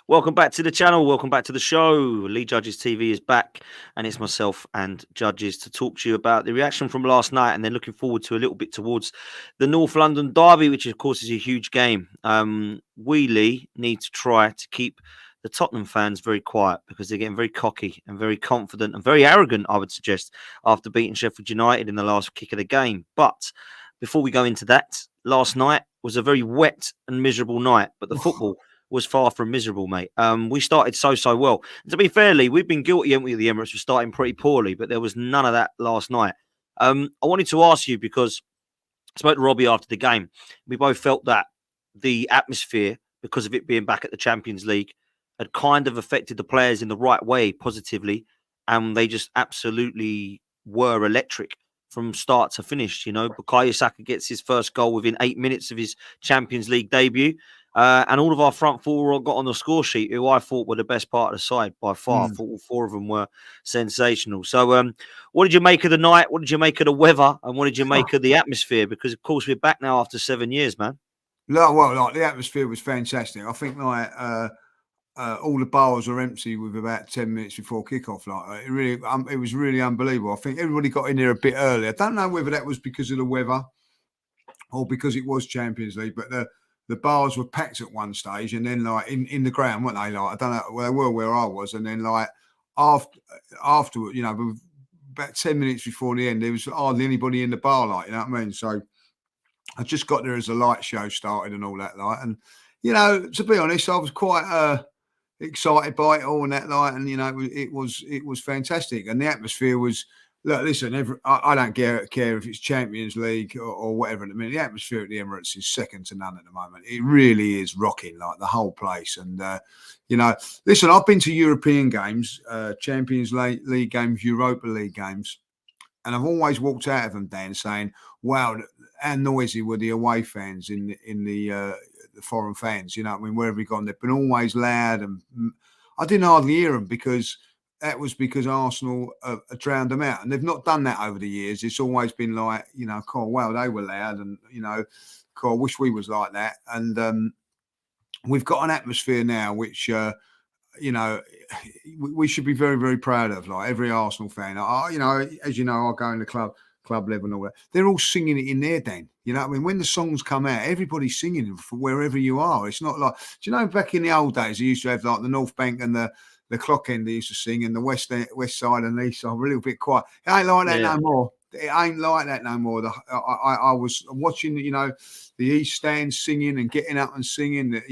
Welcome back to the channel. Welcome back to the show. Lee Judges TV is back, and it's myself and Judges to talk to you about the reaction from last night, and then looking forward to a little bit towards the North London derby, which of course is a huge game. We, Lee, need to try to keep the Tottenham fans very quiet because they're getting very cocky and very confident and very arrogant, I would suggest, after beating Sheffield United in the last kick of the game. But before we go into that, last night was a very wet and miserable night, but the football was far from miserable, mate. We started so well. And to be fair, Lee, we've been guilty, haven't we, of the Emirates for starting pretty poorly, but there was none of that last night. I wanted to ask you because I spoke to Robbie after the game. We both felt that the atmosphere, because of it being back at the Champions League, had kind of affected the players in the right way, positively, and they just absolutely were electric from start to finish. You know, Bukayo Saka gets his first goal within 8 minutes of his Champions League debut. And all of our front four got on the score sheet, who I thought were the best part of the side by far. I thought all four of them were sensational. So what did you make of the night? What did you make of the weather? And what did you make of the atmosphere? Because, of course, we're back now after 7 years, man. Well, the atmosphere was fantastic. I think, all the bars were empty with about 10 minutes before kickoff. It was really unbelievable. I think everybody got in there a bit early. I don't know whether that was because of the weather or because it was Champions League, but the bars were packed at one stage, and then in the ground, weren't they? I don't know. Well, they were where I was, and then afterward, about 10 minutes before the end, there was hardly anybody in the bar. You know what I mean? So I just got there as the light show started and all that. And to be honest, I was quite excited by it all and that and it was fantastic, and the atmosphere was. Look, listen, I don't care if it's Champions League or whatever. I mean, the atmosphere at the Emirates is second to none at the moment. It really is rocking, the whole place. And, listen, I've been to European games, Champions League games, Europa League games, and I've always walked out of them, Dan, saying, wow, how noisy were the away fans in the foreign fans, wherever we gone, they've been always loud. And I didn't hardly hear them because Arsenal drowned them out, and they've not done that over the years. It's always been wow, they were loud, and I wish we was like that. And we've got an atmosphere now which we should be very, very proud of. Every Arsenal fan, as you know, I go in the club level and all that. They're all singing it in there, Dan. When the songs come out, everybody's singing from wherever you are. It's not like, do you know, back in the old days, they used to have the North Bank and the clock end they used to sing, and the west side and the east side a little bit quiet. It ain't like that no more. It ain't like that no more. I was watching, the east stand singing and getting up and singing.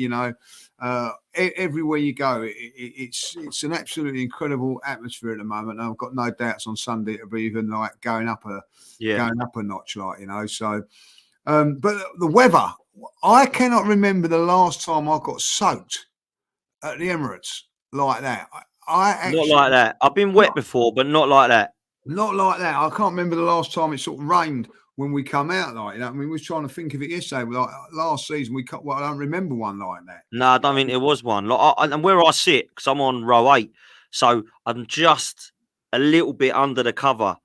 Everywhere you go, it's an absolutely incredible atmosphere at the moment. And I've got no doubts on Sunday to be even going up a notch, So, but the weather, I cannot remember the last time I got soaked at the Emirates. Like that. Not like that. I've been wet before, but not like that. Not like that. I can't remember the last time it sort of rained when we come out. We was trying to think of it yesterday. Last season, I don't remember one like that. No, I don't think there was one. And where I sit, because I'm on row 8, so I'm just a little bit under the cover.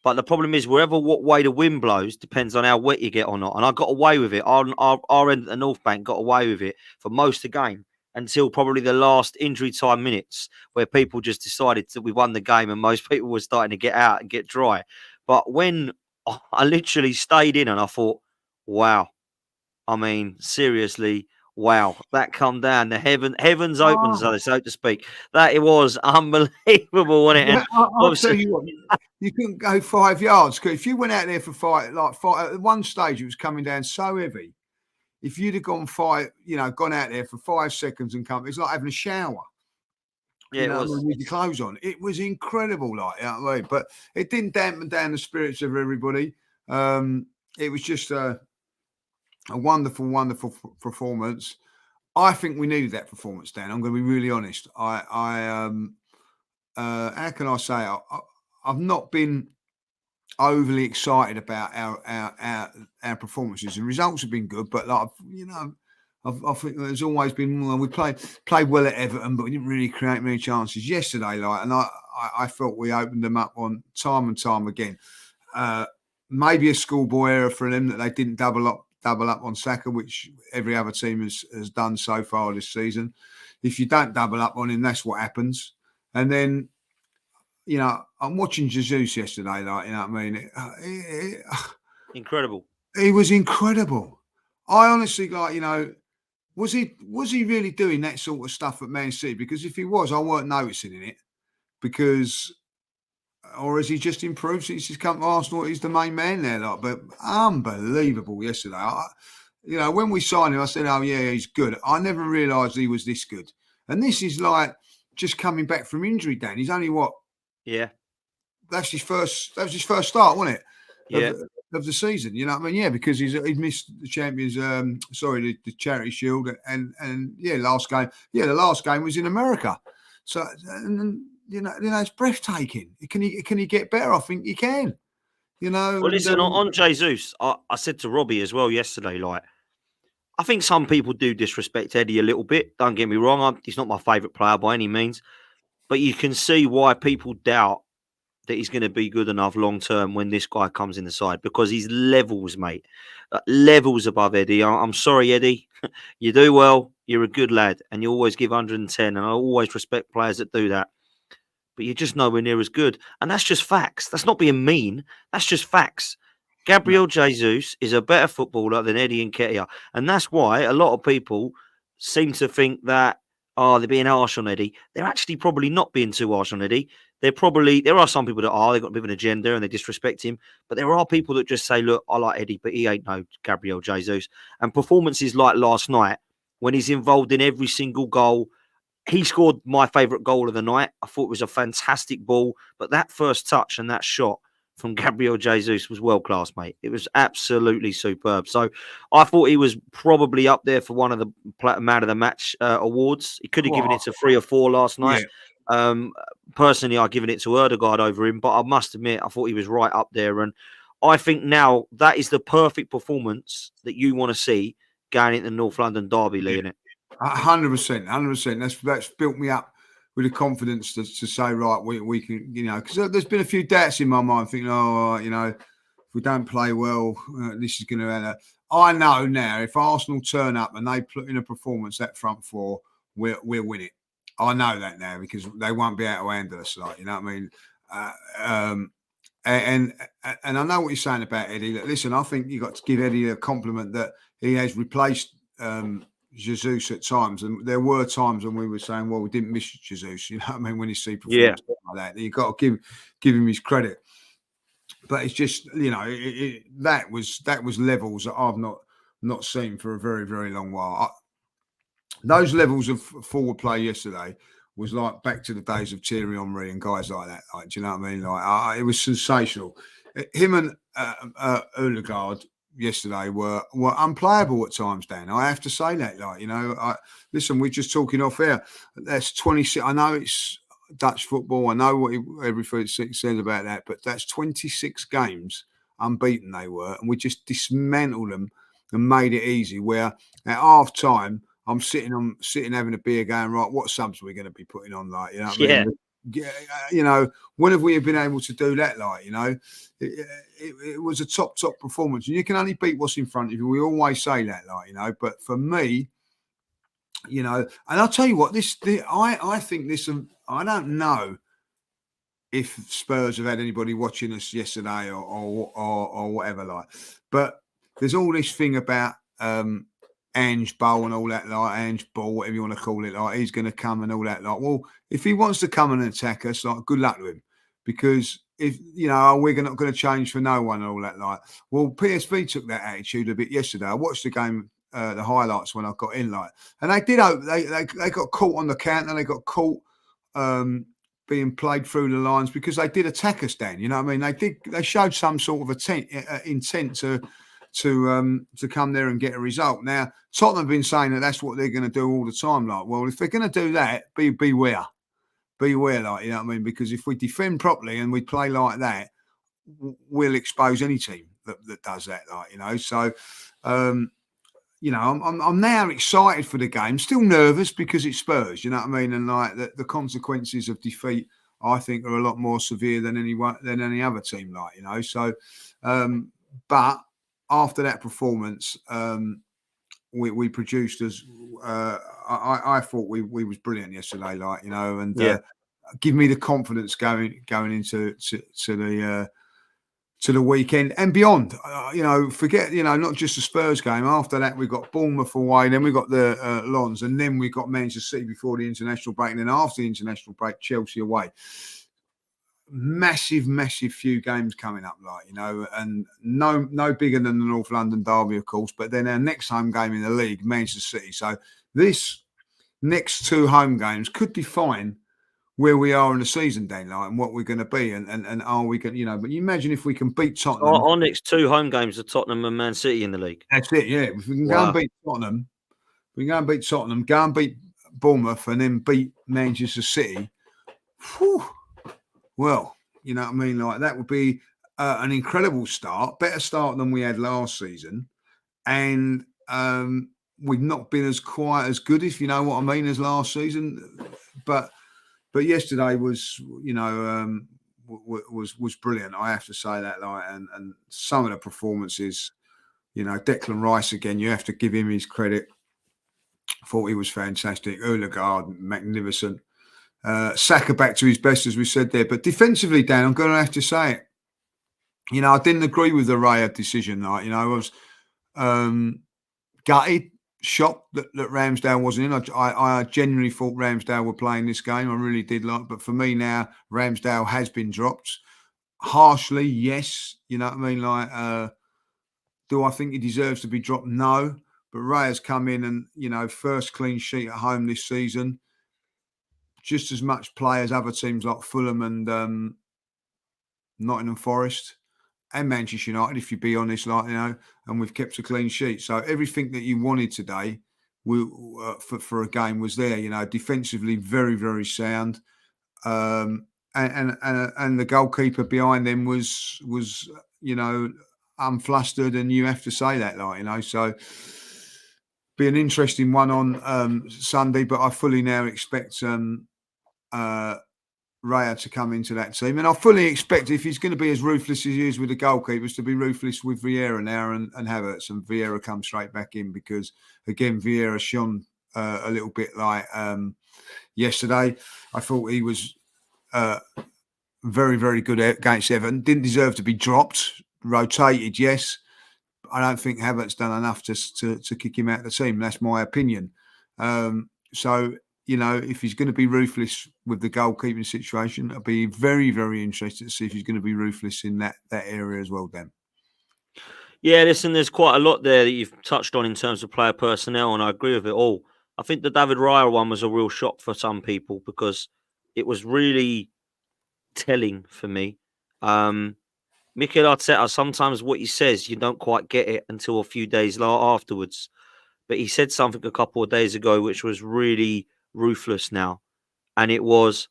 But the problem is, what way the wind blows depends on how wet you get or not. And I got away with it. Our end at the North Bank got away with it for most of the game, until probably the last injury time minutes, where people just decided that we won the game and most people were starting to get out and get dry. But when I literally stayed in and I thought, wow, I mean, seriously, wow, that come down, the heavens opened, so to speak. That it was unbelievable, wasn't it? I'll tell you what, you couldn't go 5 yards. If you went out there for five, at one stage, it was coming down so heavy. If you'd have gone gone out there for 5 seconds and come, it's like having a shower. Yeah, it was. With your clothes on. It was incredible, but it didn't dampen down the spirits of everybody. It was just a wonderful, wonderful performance. I think we needed that performance, Dan. I'm going to be really honest. How can I say? I've not been overly excited about our performances. The results have been good, but I think there's always been. We played well at Everton, but we didn't really create many chances yesterday. And I felt we opened them up on time and time again. Maybe a schoolboy error for them that they didn't double up double up on Saka, which every other team has done so far this season. If you don't double up on him, that's what happens. And then, I'm watching Jesus yesterday, like, what I mean? Incredible. He was incredible. I honestly, was he really doing that sort of stuff at Man City? Because if he was, I weren't noticing it. Or has he just improved since he's come to Arsenal? He's the main man there, but unbelievable yesterday. When we signed him, I said, "Oh yeah, he's good." I never realised he was this good. And this is like just coming back from injury, Dan. He's only what? Yeah. That was his first start, wasn't it? Yeah. Of the season, you know what I mean? Yeah, because he's missed the Champions, the Charity Shield, and last game. Yeah, the last game was in America. So, and, it's breathtaking. Can he get better? I think he can. Well, listen, on Jesus, I said to Robbie as well yesterday, like, I think some people do disrespect Eddie a little bit. Don't get me wrong. He's not my favourite player by any means. But you can see why people doubt that he's going to be good enough long term when this guy comes in the side, because he's levels, mate. Levels above Eddie. I'm sorry, Eddie. You do well. You're a good lad. And you always give 110. And I always respect players that do that. But you're just nowhere near as good. And that's just facts. That's not being mean. That's just facts. Gabriel Jesus is a better footballer than Eddie Nketiah. And that's why a lot of people seem to think that, they're being harsh on Eddie. They're actually probably not being too harsh on Eddie. There are some people that they've got a bit of an agenda and they disrespect him. But there are people that just say, look, I like Eddie, but he ain't no Gabriel Jesus. And performances like last night, when he's involved in every single goal, he scored my favourite goal of the night. I thought it was a fantastic ball. But that first touch and that shot from Gabriel Jesus was world class, mate. It was absolutely superb. So I thought he was probably up there for one of the man of the match awards. He could have given it to 3 or 4 last night. Yeah. Personally, I've given it to Erdegaard over him, but I must admit, I thought he was right up there. And I think now that is the perfect performance that you want to see going into the North London Derby, Lee, innit? 100%. That's built me up with the confidence to say, right, we can, because there's been a few doubts in my mind, thinking, if we don't play well, this is going to end. I know now, if Arsenal turn up and they put in a performance that front four, we'll win it. I know that now because they won't be able to handle us, like, you know what I mean? And I know what you're saying about Eddie. Listen, I think you got to give Eddie a compliment that he has replaced Jesus at times, and there were times when we were saying, well, we didn't miss Jesus, you know what I mean, when you see performance like that. You've got to give him his credit. But it's just, that was levels that I've not seen for a very, very long while. Those levels of forward play yesterday was like back to the days of Thierry Henry and guys like that. Like, do you know what I mean? Like, it was sensational. Him and Erdegaard yesterday were unplayable at times, Dan. I have to say that. Listen, we're just talking off air. That's 26. I know it's Dutch football. I know what everything says about that, but that's 26 games unbeaten they were, and we just dismantled them and made it easy. Where at half time, I'm sitting having a beer, going, right, what subs are we going to be putting on? Like, you know what I mean? When have we been able to do that? Like, it was a top performance, and you can only beat what's in front of you. We always say that, like, but for me, and I'll tell you what, I think this, I don't know if Spurs have had anybody watching us yesterday or whatever, like, but there's all this thing about, Ange Ball and all that, like Ange Ball, whatever you want to call it, like he's going to come and all that, like, well, if he wants to come and attack us, like, good luck to him, because if we're not going to change for no one and all that, like, well, PSV took that attitude a bit yesterday. I watched the game, the highlights when I got in, like, and they did. They got caught on the counter. They got caught being played through the lines because they did attack us, Dan. You know what I mean? They showed some sort of intent to come there and get a result. Now, Tottenham have been saying that that's what they're going to do all the time. Like, well, if they're going to do that, beware, like, you know what I mean? Because if we defend properly and we play like that, we'll expose any team that does that, like, So, I'm now excited for the game. Still nervous because it's Spurs, you know what I mean? And like the consequences of defeat, I think, are a lot more severe than any other team, like, So, but after that performance, we produced as I thought we was brilliant yesterday, like, you know, and give me the confidence going into to the weekend and beyond. You know, forget, you know, not just the Spurs game. After that, we've got Bournemouth away, then we've got the Lons, and then we've got Manchester City before the international break, and then after the international break, Chelsea away. Massive few games coming up, like, you know, and no bigger than the North London derby, of course, but then our next home game in the league, Manchester City. So this next two home games could define where we are in the season, Dan, like, and what we're going to be, and are we going, you know? But you imagine if we can beat Tottenham. Our next two home games are Tottenham and Man City in the league. That's it, yeah. If we can go and beat Tottenham, go and beat Bournemouth, and then beat Manchester City. Whew, well, you know what I mean? Like, that would be an incredible start, better start than we had last season, and we've not been as quite as good, if you know what I mean, as last season, but yesterday was, you know, was brilliant. I have to say that, like, and some of the performances, you know, Declan Rice again, you have to give him his credit. Thought he was fantastic. Odegaard, magnificent. Saka back to his best, as we said there. But defensively, Dan, I'm going to have to say it. You know, I didn't agree with the Raya decision. Like, you know, I was gutted, shocked that Ramsdale wasn't in. I genuinely thought Ramsdale were playing this game. I really did, like. But for me now, Ramsdale has been dropped harshly. Yes, you know what I mean. Like, do I think he deserves to be dropped? No. But Raya's come in and, you know, first clean sheet at home this season. Just as much play as other teams like Fulham and Nottingham Forest and Manchester United, if you be honest, like, you know, and we've kept a clean sheet. So everything that you wanted today for a game was there, you know, defensively very, very sound. And the goalkeeper behind them was, you know, unflustered, and you have to say that, like, you know, so be an interesting one on Sunday, but I fully now expect Raya to come into that team, and I fully expect, if he's going to be as ruthless as he is with the goalkeepers, to be ruthless with Vieira now and Havertz, and Vieira come straight back in, because again, Vieira shone a little bit like yesterday. I thought he was very, very good against Everton. Didn't deserve to be dropped. Rotated, yes. I don't think Havertz done enough to kick him out of the team. That's my opinion. So, you know, if he's going to be ruthless with the goalkeeping situation, I'll be very, very interested to see if he's going to be ruthless in that area as well, Dan. Yeah, listen, there's quite a lot there that you've touched on in terms of player personnel, and I agree with it all. I think the David Raya one was a real shock for some people, because it was really telling for me. Mikel Arteta, sometimes what he says, you don't quite get it until a few days afterwards. But he said something a couple of days ago which was really ruthless now. And it was,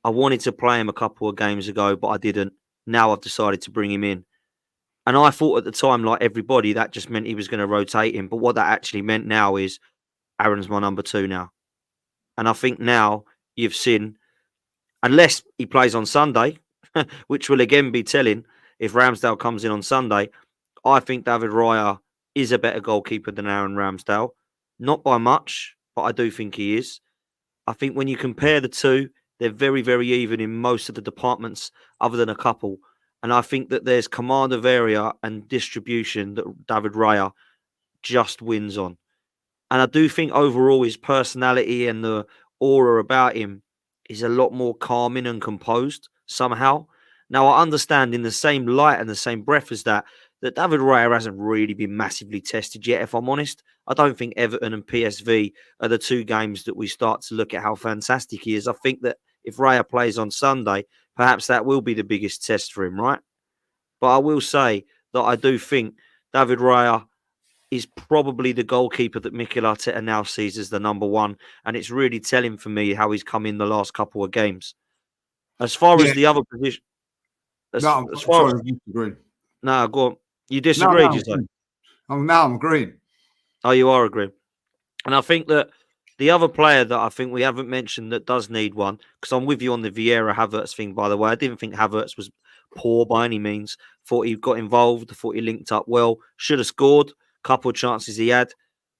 I wanted to play him a couple of games ago, but I didn't. Now I've decided to bring him in. And I thought at the time, like everybody, that just meant he was going to rotate him. But what that actually meant now is Aaron's my number 2 now. And I think now you've seen, unless he plays on Sunday, which will again be telling, if Ramsdale comes in on Sunday, I think David Raya is a better goalkeeper than Aaron Ramsdale. Not by much, but I do think he is. I think when you compare the two, they're very, very even in most of the departments, other than a couple. And I think that there's command of area and distribution that David Raya just wins on. And I do think overall his personality and the aura about him is a lot more calming and composed somehow. Now, I understand in the same light and the same breath as that David Raya hasn't really been massively tested yet, if I'm honest. I don't think Everton and PSV are the two games that we start to look at how fantastic he is. I think that if Raya plays on Sunday, perhaps that will be the biggest test for him, right? But I will say that I do think David Raya is probably the goalkeeper that Mikel Arteta now sees as the number 1. And it's really telling for me how he's come in the last couple of games. As far as the other position... No, go on. You disagree, you say? Oh, now I'm agreeing. Oh, you are agreeing. And I think that the other player that I think we haven't mentioned that does need one, because I'm with you on the Vieira Havertz thing, by the way. I didn't think Havertz was poor by any means. Thought he got involved. Thought he linked up well. Should have scored. Couple of chances he had,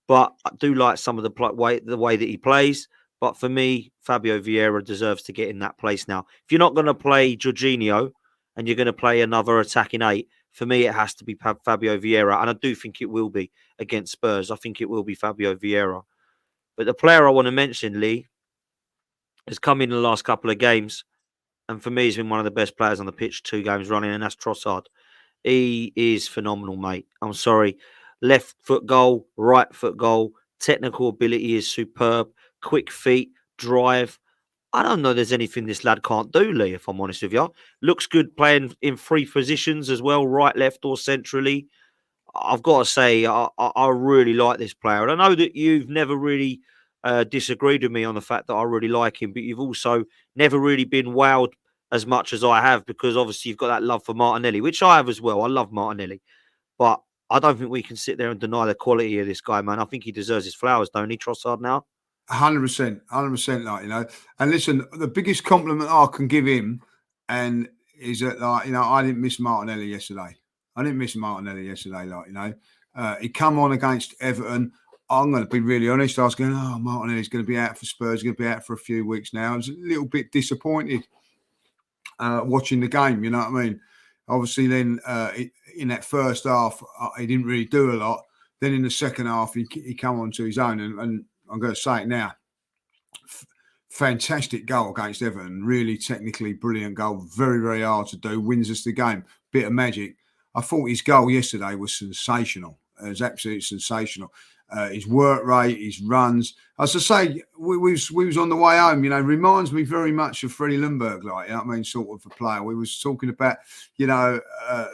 but I do like some of the way that he plays. But for me, Fabio Vieira deserves to get in that place now. If you're not going to play Jorginho and you're going to play another attacking 8, for me it has to be Fabio Vieira, and I do think it will be against Spurs. I think it will be Fabio Vieira. But the player I want to mention, Lee, has come in the last couple of games, and for me, he's been one of the best players on the pitch 2 games running, and that's Trossard. He is phenomenal, mate. I'm sorry. Left foot goal, right foot goal. Technical ability is superb. Quick feet, drive. I don't know there's anything this lad can't do, Lee, if I'm honest with you. Looks good playing in 3 positions as well, right, left, or centrally. I've got to say, I really like this player. And I know that you've never really disagreed with me on the fact that I really like him, but you've also never really been wowed as much as I have, because obviously you've got that love for Martinelli, which I have as well. I love Martinelli. But I don't think we can sit there and deny the quality of this guy, man. I think he deserves his flowers, don't he, Trossard, now? 100%, 100%. Like, you know, and listen, the biggest compliment I can give him, and is that, like, you know, I didn't miss Martinelli yesterday. Like, you know, he come on against Everton. I'm going to be really honest. I was going, oh, Martinelli's going to be out for Spurs. He's going to be out for a few weeks now. I was a little bit disappointed watching the game. You know what I mean? Obviously, then in that first half, he didn't really do a lot. Then in the second half, he came on to his own, and I'm going to say it now. Fantastic goal against Everton. Really technically brilliant goal. Very, very hard to do. Wins us the game. Bit of magic. I thought his goal yesterday was sensational. It was absolutely sensational. His work rate, his runs. As I say, we was on the way home. You know, reminds me very much of Freddie Ljungberg, like, you know what I mean, sort of a player. We was talking about, you know,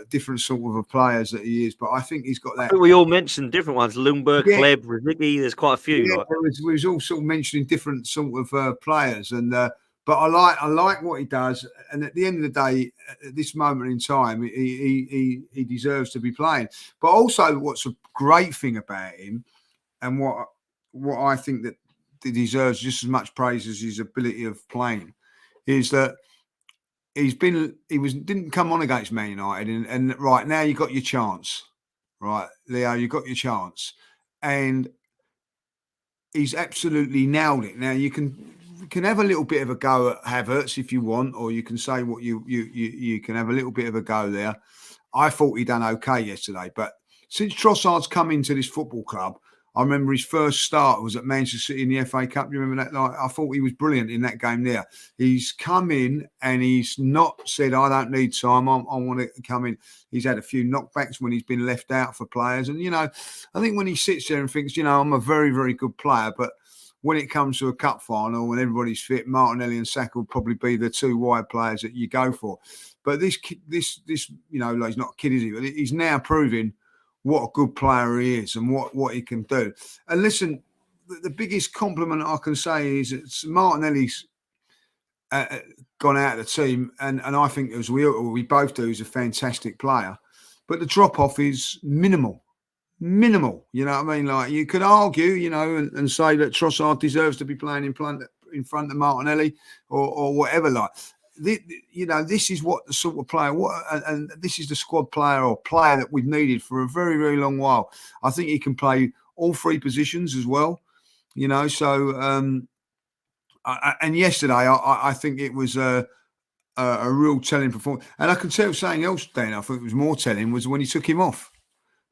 different sort of a players that he is, but I think he's got that. I think we all mentioned different ones: Ljungberg, Yeah. Kleb, Rizicki. There's quite a few. Yeah, like. we was all sort of mentioning different sort of players, and but I like what he does. And at the end of the day, at this moment in time, he deserves to be playing. But also, what's a great thing about him, and what I think that deserves just as much praise as his ability of playing, is that didn't come on against Man United, and right now you got your chance, right, Leo, you got your chance, and he's absolutely nailed it. Now you can have a little bit of a go at Havertz if you want, or you can say what you can have a little bit of a go there. I thought he done okay yesterday, but since Trossard's come into this football club, I remember his first start was at Manchester City in the FA Cup. You remember that? Like, I thought he was brilliant in that game there. He's come in and he's not said, I don't need time. I want to come in. He's had a few knockbacks when he's been left out for players. And, you know, I think when he sits there and thinks, you know, I'm a very, very good player, but when it comes to a cup final, when everybody's fit, Martinelli and Saka will probably be the 2 wide players that you go for. But this, you know, like, he's not a kid, is he? But he's now proving what a good player he is and what he can do. And listen, the biggest compliment I can say is that Martinelli's gone out of the team, and I think, as we both do, he's a fantastic player. But the drop-off is minimal. You know what I mean? Like, you could argue, you know, and say that Trossard deserves to be playing in front of Martinelli or whatever. Like, you know, this is what the sort of player, and this is the squad player or player that we've needed for a very, very long while. I think he can play all 3 positions as well, you know. So, and yesterday, I think it was a real telling performance. And I can tell something else, Dan, I think it was more telling, was when he took him off,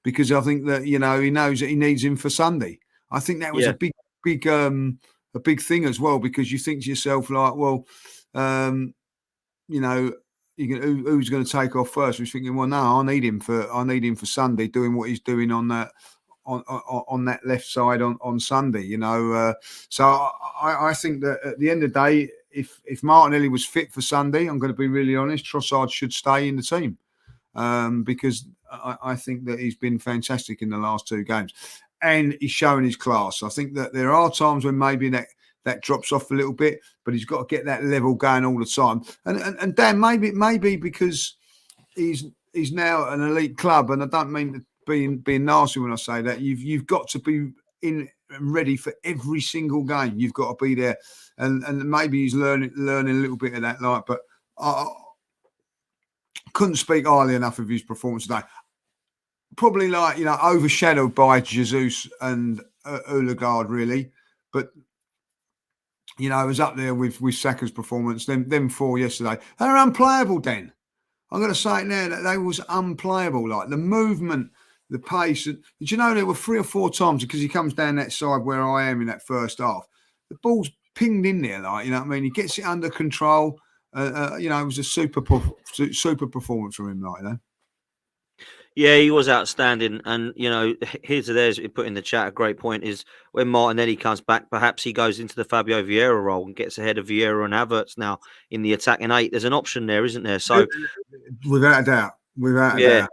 because I think that, you know, he knows that he needs him for Sunday. I think that was a big thing as well, because you think to yourself, like, well, you know, who's going to take off first? We're thinking, well, no, I need him for Sunday, doing what he's doing on that left side on Sunday. You know, so I think that at the end of the day, if Martinelli was fit for Sunday, I'm going to be really honest, Trossard should stay in the team, because I think that he's been fantastic in the last 2 games, and he's showing his class. I think that there are times when maybe that drops off a little bit, but he's got to get that level going all the time. And Dan, maybe because he's now an elite club, and I don't mean being nasty when I say that. You've got to be in and ready for every single game. You've got to be there, and maybe he's learning a little bit of that. Like, but couldn't speak highly enough of his performance today. Probably like, overshadowed by Jesus and Odegaard, really. But, I was up there with Saka's performance. Them four yesterday. They were unplayable, Dan. I'm going to say it now that they was unplayable. Like the movement, the pace. Did you know there were 3 or 4 times, because he comes down that side where I am in that first half, the ball's pinged in there, like, you know what I mean? He gets it under control. It was a super performance from him, like. Yeah, he was outstanding. And, here's to theirs, put in the chat, a great point is when Martinelli comes back, perhaps he goes into the Fabio Vieira role and gets ahead of Vieira and Havertz now in the attacking 8. There's an option there, isn't there? So, without a doubt. Without a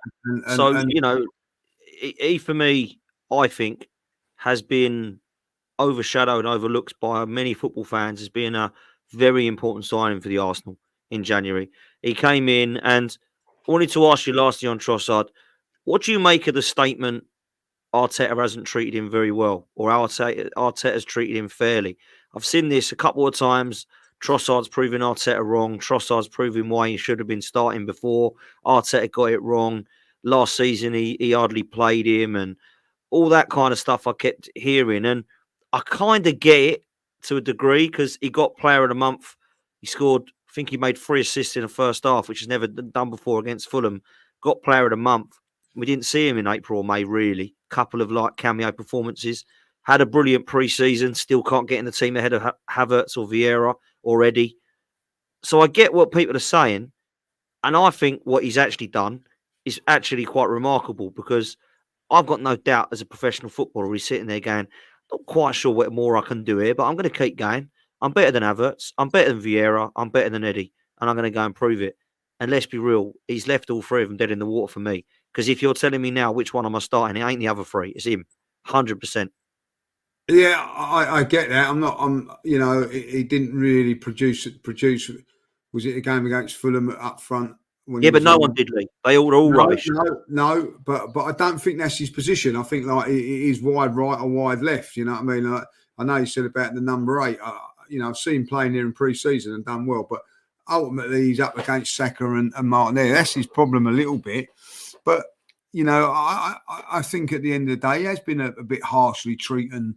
doubt. He, for me, I think, has been overshadowed and overlooked by many football fans as being a very important signing for the Arsenal in January. He came in, and I wanted to ask you lastly on Trossard, what do you make of the statement Arteta hasn't treated him very well, or Arteta's treated him fairly? I've seen this a couple of times. Trossard's proving Arteta wrong. Trossard's proving why he should have been starting before. Arteta got it wrong. Last season, he hardly played him, and all that kind of stuff I kept hearing. And I kind of get it to a degree, because he got Player of the Month. He scored, I think he made 3 assists in the first half, which is never done before against Fulham. Got Player of the Month. We didn't see him in April or May, really. Couple of cameo performances. Had a brilliant pre-season. Still can't get in the team ahead of Havertz or Vieira already. So I get what people are saying. And I think what he's actually done is actually quite remarkable, because I've got no doubt as a professional footballer, he's sitting there going, not quite sure what more I can do here, but I'm going to keep going. I'm better than Havertz. I'm better than Vieira. I'm better than Eddie. And I'm going to go and prove it. And let's be real, he's left all 3 of them dead in the water for me. Because if you're telling me now which one am I starting, it ain't the other 3. It's him. 100%. Yeah, I get that. He didn't really produce. Was it a game against Fulham up front? Yeah, but no one did, Lee. They're all rubbish. No, but I don't think that's his position. I think he is wide right or wide left. You know what I mean? I know you said about the number 8. I've seen him playing there in pre-season and done well, but ultimately he's up against Saka and Martinelli. That's his problem a little bit. But I think at the end of the day, he has been a bit harshly treated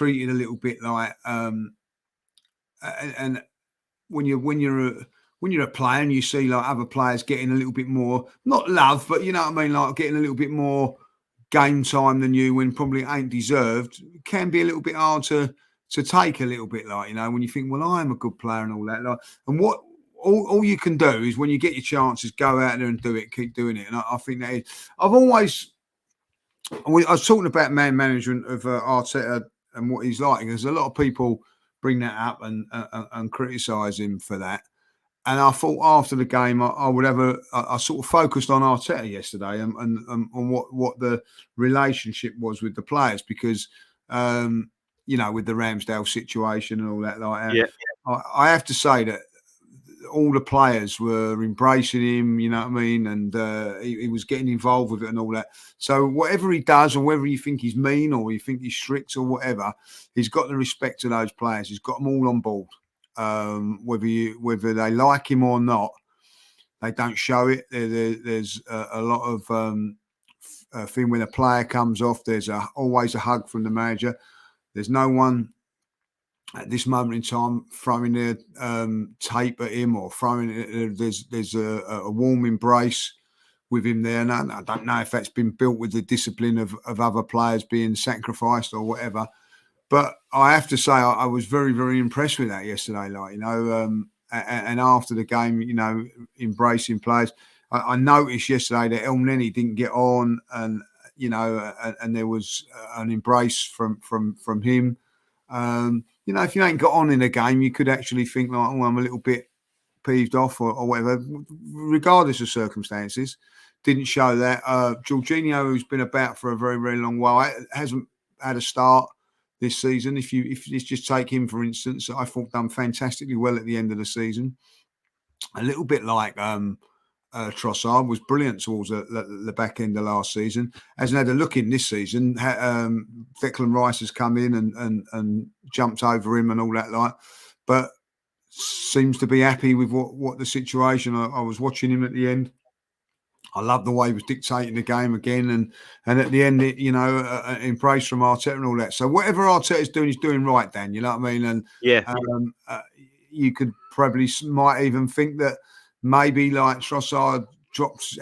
a little bit like. And when you're a player and you see other players getting a little bit more, not love, but you know what I mean, like getting a little bit more game time than you when probably ain't deserved, it can be a little bit hard to take a little bit, when you think, well, I am a good player and all that. And what all you can do is when you get your chances, go out there and do it, keep doing it. And I think that is, I was talking about man management of Arteta and what he's like. There's a lot of people bring that up and criticise him for that. And I thought after the game, I sort of focused on Arteta yesterday and on what the relationship was with the players, because, with the Ramsdale situation and all that. I have to say that all the players were embracing him, you know what I mean? And he was getting involved with it and all that. So whatever he does, or whether you think he's mean or you think he's strict or whatever, he's got the respect of those players. He's got them all on board. Whether they like him or not, they don't show it. There's a lot of thing when a player comes off. There's always a hug from the manager. There's no one at this moment in time throwing their tape at him or throwing. There's a warm embrace with him there. And I don't know if that's been built with the discipline of other players being sacrificed or whatever. But I have to say, I was very, very impressed with that yesterday. And after the game, embracing players. I noticed yesterday that El Neni didn't get on, and and there was an embrace from him. If you ain't got on in a game, you could actually think I'm a little bit peeved off or whatever, regardless of circumstances. Didn't show that. Jorginho, who's been about for a very, very long while, hasn't had a start this season. If you just take him, for instance, I thought done fantastically well at the end of the season. A little bit like Trossard was brilliant towards the back end of last season. Hasn't had a look in this season. Declan Rice has come in and jumped over him and all that but seems to be happy with what the situation. I was watching him at the end. I love the way he was dictating the game again, and at the end, embrace from Arteta and all that. So whatever Arteta's doing, he's doing right, Dan. You know what I mean? And Yeah. you could probably might even think that maybe like Trossard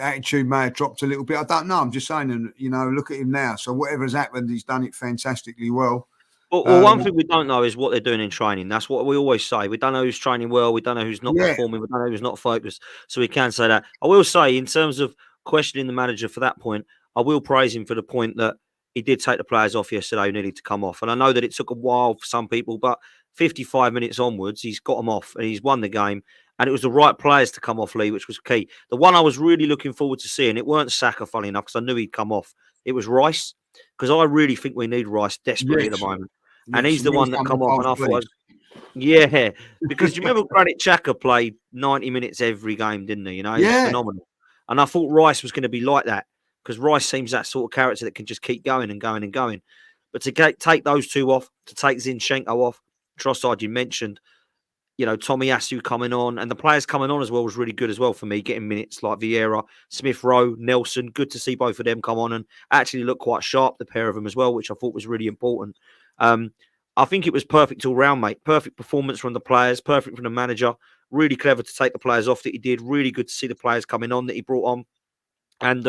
attitude may have dropped a little bit. I don't know. I'm just saying, and look at him now. So whatever's happened, he's done it fantastically well. Well, one thing we don't know is what they're doing in training. That's what we always say. We don't know who's training well. We don't know who's not performing. We don't know who's not focused. So we can say that. I will say, in terms of questioning the manager for that point, I will praise him for the point that he did take the players off yesterday who needed to come off. And I know that it took a while for some people, but 55 minutes onwards, he's got them off and he's won the game. And it was the right players to come off, Lee, which was key. The one I was really looking forward to seeing, it weren't Saka, funny enough, because I knew he'd come off. It was Rice, because I really think we need Rice desperately at the moment. And he's the one that come off, and I thought, yeah, because you remember Granit Xhaka played 90 minutes every game, didn't he? He was phenomenal. And I thought Rice was going to be like that, because Rice seems that sort of character that can just keep going and going and going. But to take those two off, to take Zinchenko off, Trossard you mentioned, Tomiyasu coming on, and the players coming on as well was really good as well for me, getting minutes like Vieira, Smith Rowe, Nelson. Good to see both of them come on and actually look quite sharp, the pair of them as well, which I thought was really important. I think it was perfect all round, mate. Perfect performance from the players, perfect from the manager. Really clever to take the players off that he did. Really good to see the players coming on that he brought on. And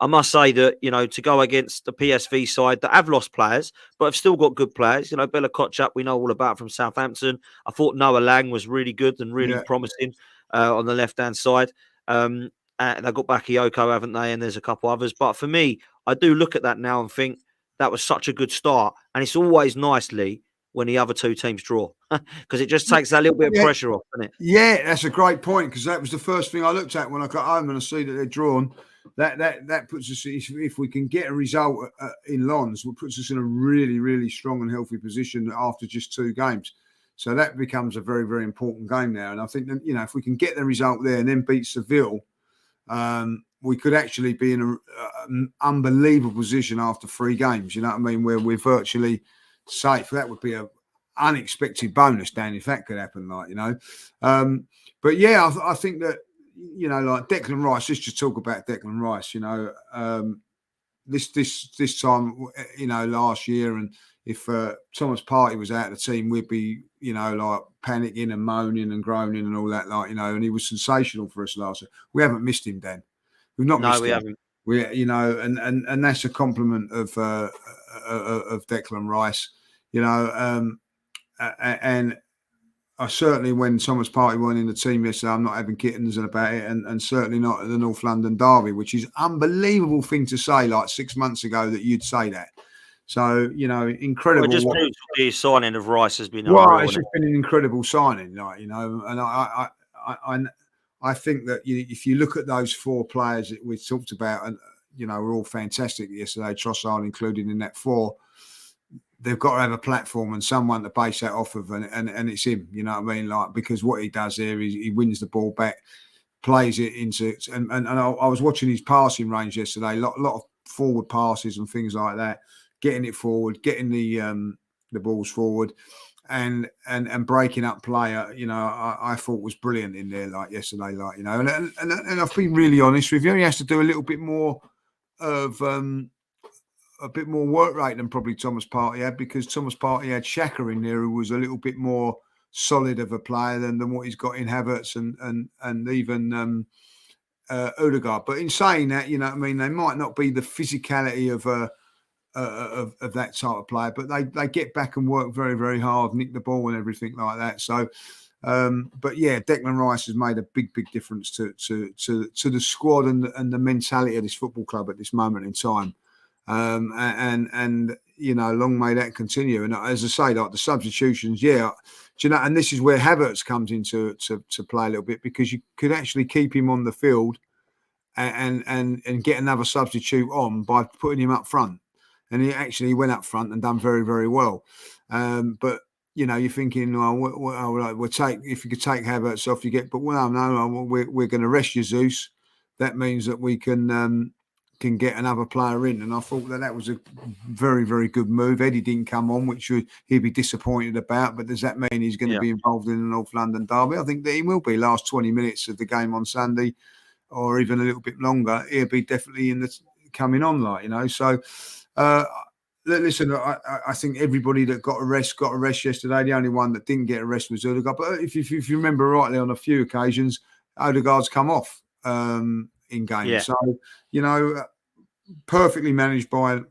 I must say that, to go against the PSV side that have lost players, but have still got good players. Bella Kotchap, we know all about from Southampton. I thought Noah Lang was really good and really promising on the left-hand side. And they've got Bakayoko, haven't they? And there's a couple others. But for me, I do look at that now and think that was such a good start. And it's always nice, Lee, when the other two teams draw, because it just takes that little bit of pressure off, doesn't it? Yeah, that's a great point, because that was the first thing I looked at when I got home and I see that they're drawn. That puts us, if we can get a result in Lens, it puts us in a really, really strong and healthy position after just 2 games. So that becomes a very, very important game now. And I think that, if we can get the result there and then beat Seville, we could actually be in an unbelievable position after 3 games, where we're virtually safe. That would be a unexpected bonus, Dan, if that could happen, but yeah, I think that, like Declan Rice, let's just talk about Declan Rice, this time, last year, and if Thomas Partey was out of the team, we'd be, like panicking and moaning and groaning and all that, and he was sensational for us last year. We haven't missed him, Dan. We've not missed him. Haven't. We, and that's a compliment of Declan Rice, and I certainly, when Thomas Partey weren't in the team yesterday, I'm not having kittens about it, and certainly not at the North London derby, which is unbelievable thing to say. Like 6 months ago, that you'd say that. So incredible. Well, just the signing of Rice has been it's just been an incredible signing, and I think that if you look at those 4 players that we talked about, and were all fantastic yesterday, Trossard included in that 4. They've got to have a platform and someone to base that off of, and it's him. Because what he does there is he wins the ball back, plays it into, and I was watching his passing range yesterday. A lot of forward passes and things like that, getting it forward, getting the balls forward, and breaking up play. I thought was brilliant in there, like yesterday, and I've been really honest with you. He has to do a little bit more of a bit more work rate than probably Thomas Partey had, because Thomas Partey had Xhaka in there, who was a little bit more solid of a player than what he's got in Havertz and even Odegaard. But in saying that, they might not be the physicality of that type of player, but they get back and work very, very hard, nick the ball and everything like that. So, but yeah, Declan Rice has made a big, big difference to the squad and the mentality of this football club at this moment in time. And long may that continue. And as I say, like the substitutions, and this is where Havertz comes into to play a little bit, because you could actually keep him on the field and get another substitute on by putting him up front. And he actually went up front and done very, very well. But you're thinking, we'll take, if you could take Havertz off, you get, but no, we're going to rest Jesus. That means that we can get another player in, and I thought that was a very, very good move. Eddie didn't come on, which he'd be disappointed about, but does that mean he's going to be involved in the North London derby? I think that he will be. Last 20 minutes of the game on Sunday, or even a little bit longer, he'll be definitely in the coming on, like, you know. So, listen, I think everybody that got a rest yesterday. The only one that didn't get a rest was Odegaard. But if you remember rightly, on a few occasions, Odegaard's come off in games. Yeah. So, you know, perfectly managed by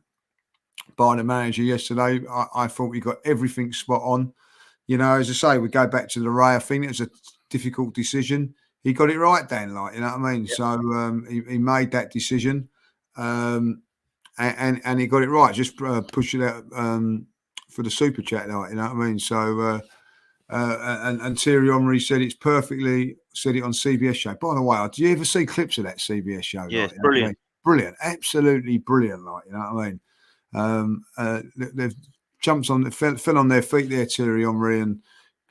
the manager yesterday. I thought we got everything spot on. You know, as I say, we go back to the Raya thing. It was a difficult decision. He got it right, Dan. Like, you know what I mean? Yeah. So he made that decision, and he got it right. Just push it out for the super chat, like, you know what I mean? So and Thierry Henry said it on CBS show. By the way, do you ever see clips of that CBS show? Yeah, like, brilliant, I mean? Brilliant, absolutely brilliant. Like, you know what I mean? They've jumped on, fell on their feet there, Thierry Henry and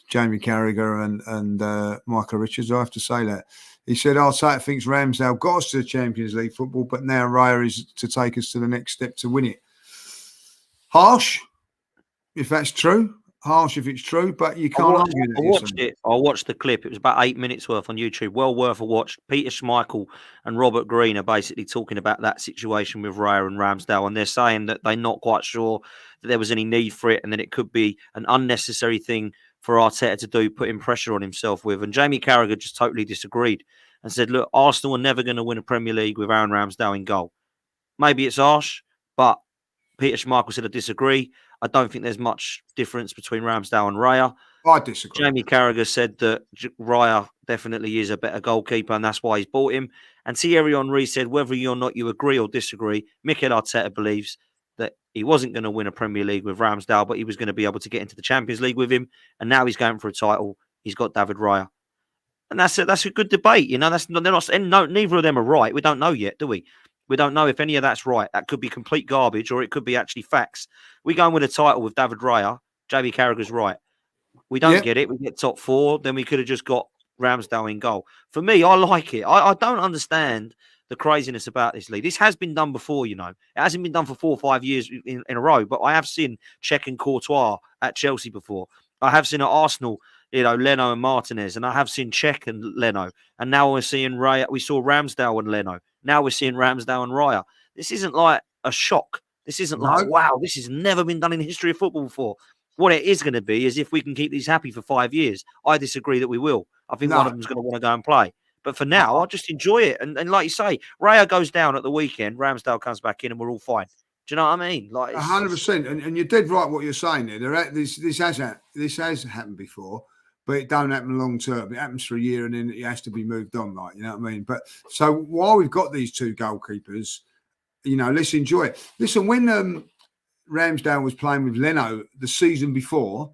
Jamie Carragher and Michael Richards. I have to say that. He said, Arteta thinks Ramsdale got us to the Champions League football, but now Raya is to take us to the next step to win it. Harsh, if that's true. Harsh if it's true, but you can't argue that. I watched it. I watched the clip. It was about 8 minutes worth on YouTube. Well worth a watch. Peter Schmeichel and Robert Green are basically talking about that situation with Raya and Ramsdale, and they're saying that they're not quite sure that there was any need for it, and that it could be an unnecessary thing for Arteta to do, putting pressure on himself with. And Jamie Carragher just totally disagreed and said, look, Arsenal are never going to win a Premier League with Aaron Ramsdale in goal. Maybe it's harsh, but Peter Schmeichel said, I disagree. I don't think there's much difference between Ramsdale and Raya. I disagree. Jamie Carragher said that Raya definitely is a better goalkeeper, and that's why he's bought him. And Thierry Henry said, whether or not you agree or disagree, Mikel Arteta believes that he wasn't going to win a Premier League with Ramsdale, but he was going to be able to get into the Champions League with him. And now he's going for a title. He's got David Raya. And that's a good debate. You know, neither of them are right. We don't know yet, do we? We don't know if any of that's right. That could be complete garbage, or it could be actually facts. We go and win a title with David Raya. Jamie Carragher's right. We don't get it. We get top four. Then we could have just got Ramsdale in goal. For me, I like it. I don't understand the craziness about this league. This has been done before, you know. It hasn't been done for 4 or 5 years in a row, but I have seen Cech and Courtois at Chelsea before. I have seen at Arsenal, you know, Leno and Martinez, and I have seen Cech and Leno. And now we're seeing Raya. We saw Ramsdale and Leno. Now we're seeing Ramsdale and Raya. This isn't like a shock. This isn't like, wow, this has never been done in the history of football before. What it is going to be is if we can keep these happy for 5 years. I disagree that we will. I think one of them's going to want to go and play. But for now, I'll just enjoy it. And like you say, Raya goes down at the weekend, Ramsdale comes back in, and we're all fine. Do you know what I mean? Like 100%. And you're dead right what you're saying there. This has happened before, but it don't happen long term. It happens for a year and then it has to be moved on, like, you know what I mean? But so while we've got these two goalkeepers, you know, let's enjoy it. Listen, when Ramsdale was playing with Leno the season before,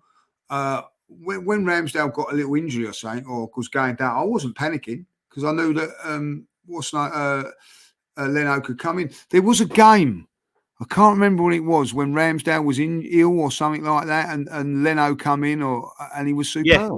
when Ramsdale got a little injury or something, or was going down, I wasn't panicking because I knew that Leno could come in. There was a game, I can't remember when it was, when Ramsdale was ill or something like that, and Leno come in, and he was superb. Yeah. Do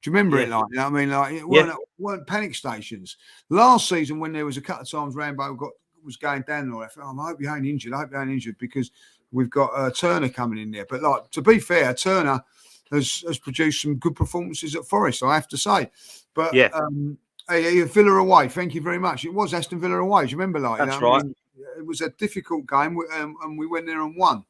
you remember it? Like, you know what I mean? Like, it weren't panic stations. Last season, when there was a couple of times Rambo was going down, and all that, I hope you ain't injured. I hope you ain't injured because we've got Turner coming in there. But like, to be fair, Turner has produced some good performances at Forest, I have to say. But Villa away, thank you very much. It was Aston Villa away. Do you remember? Like, that's you know, right. I mean, it was a difficult game, and we went there and won.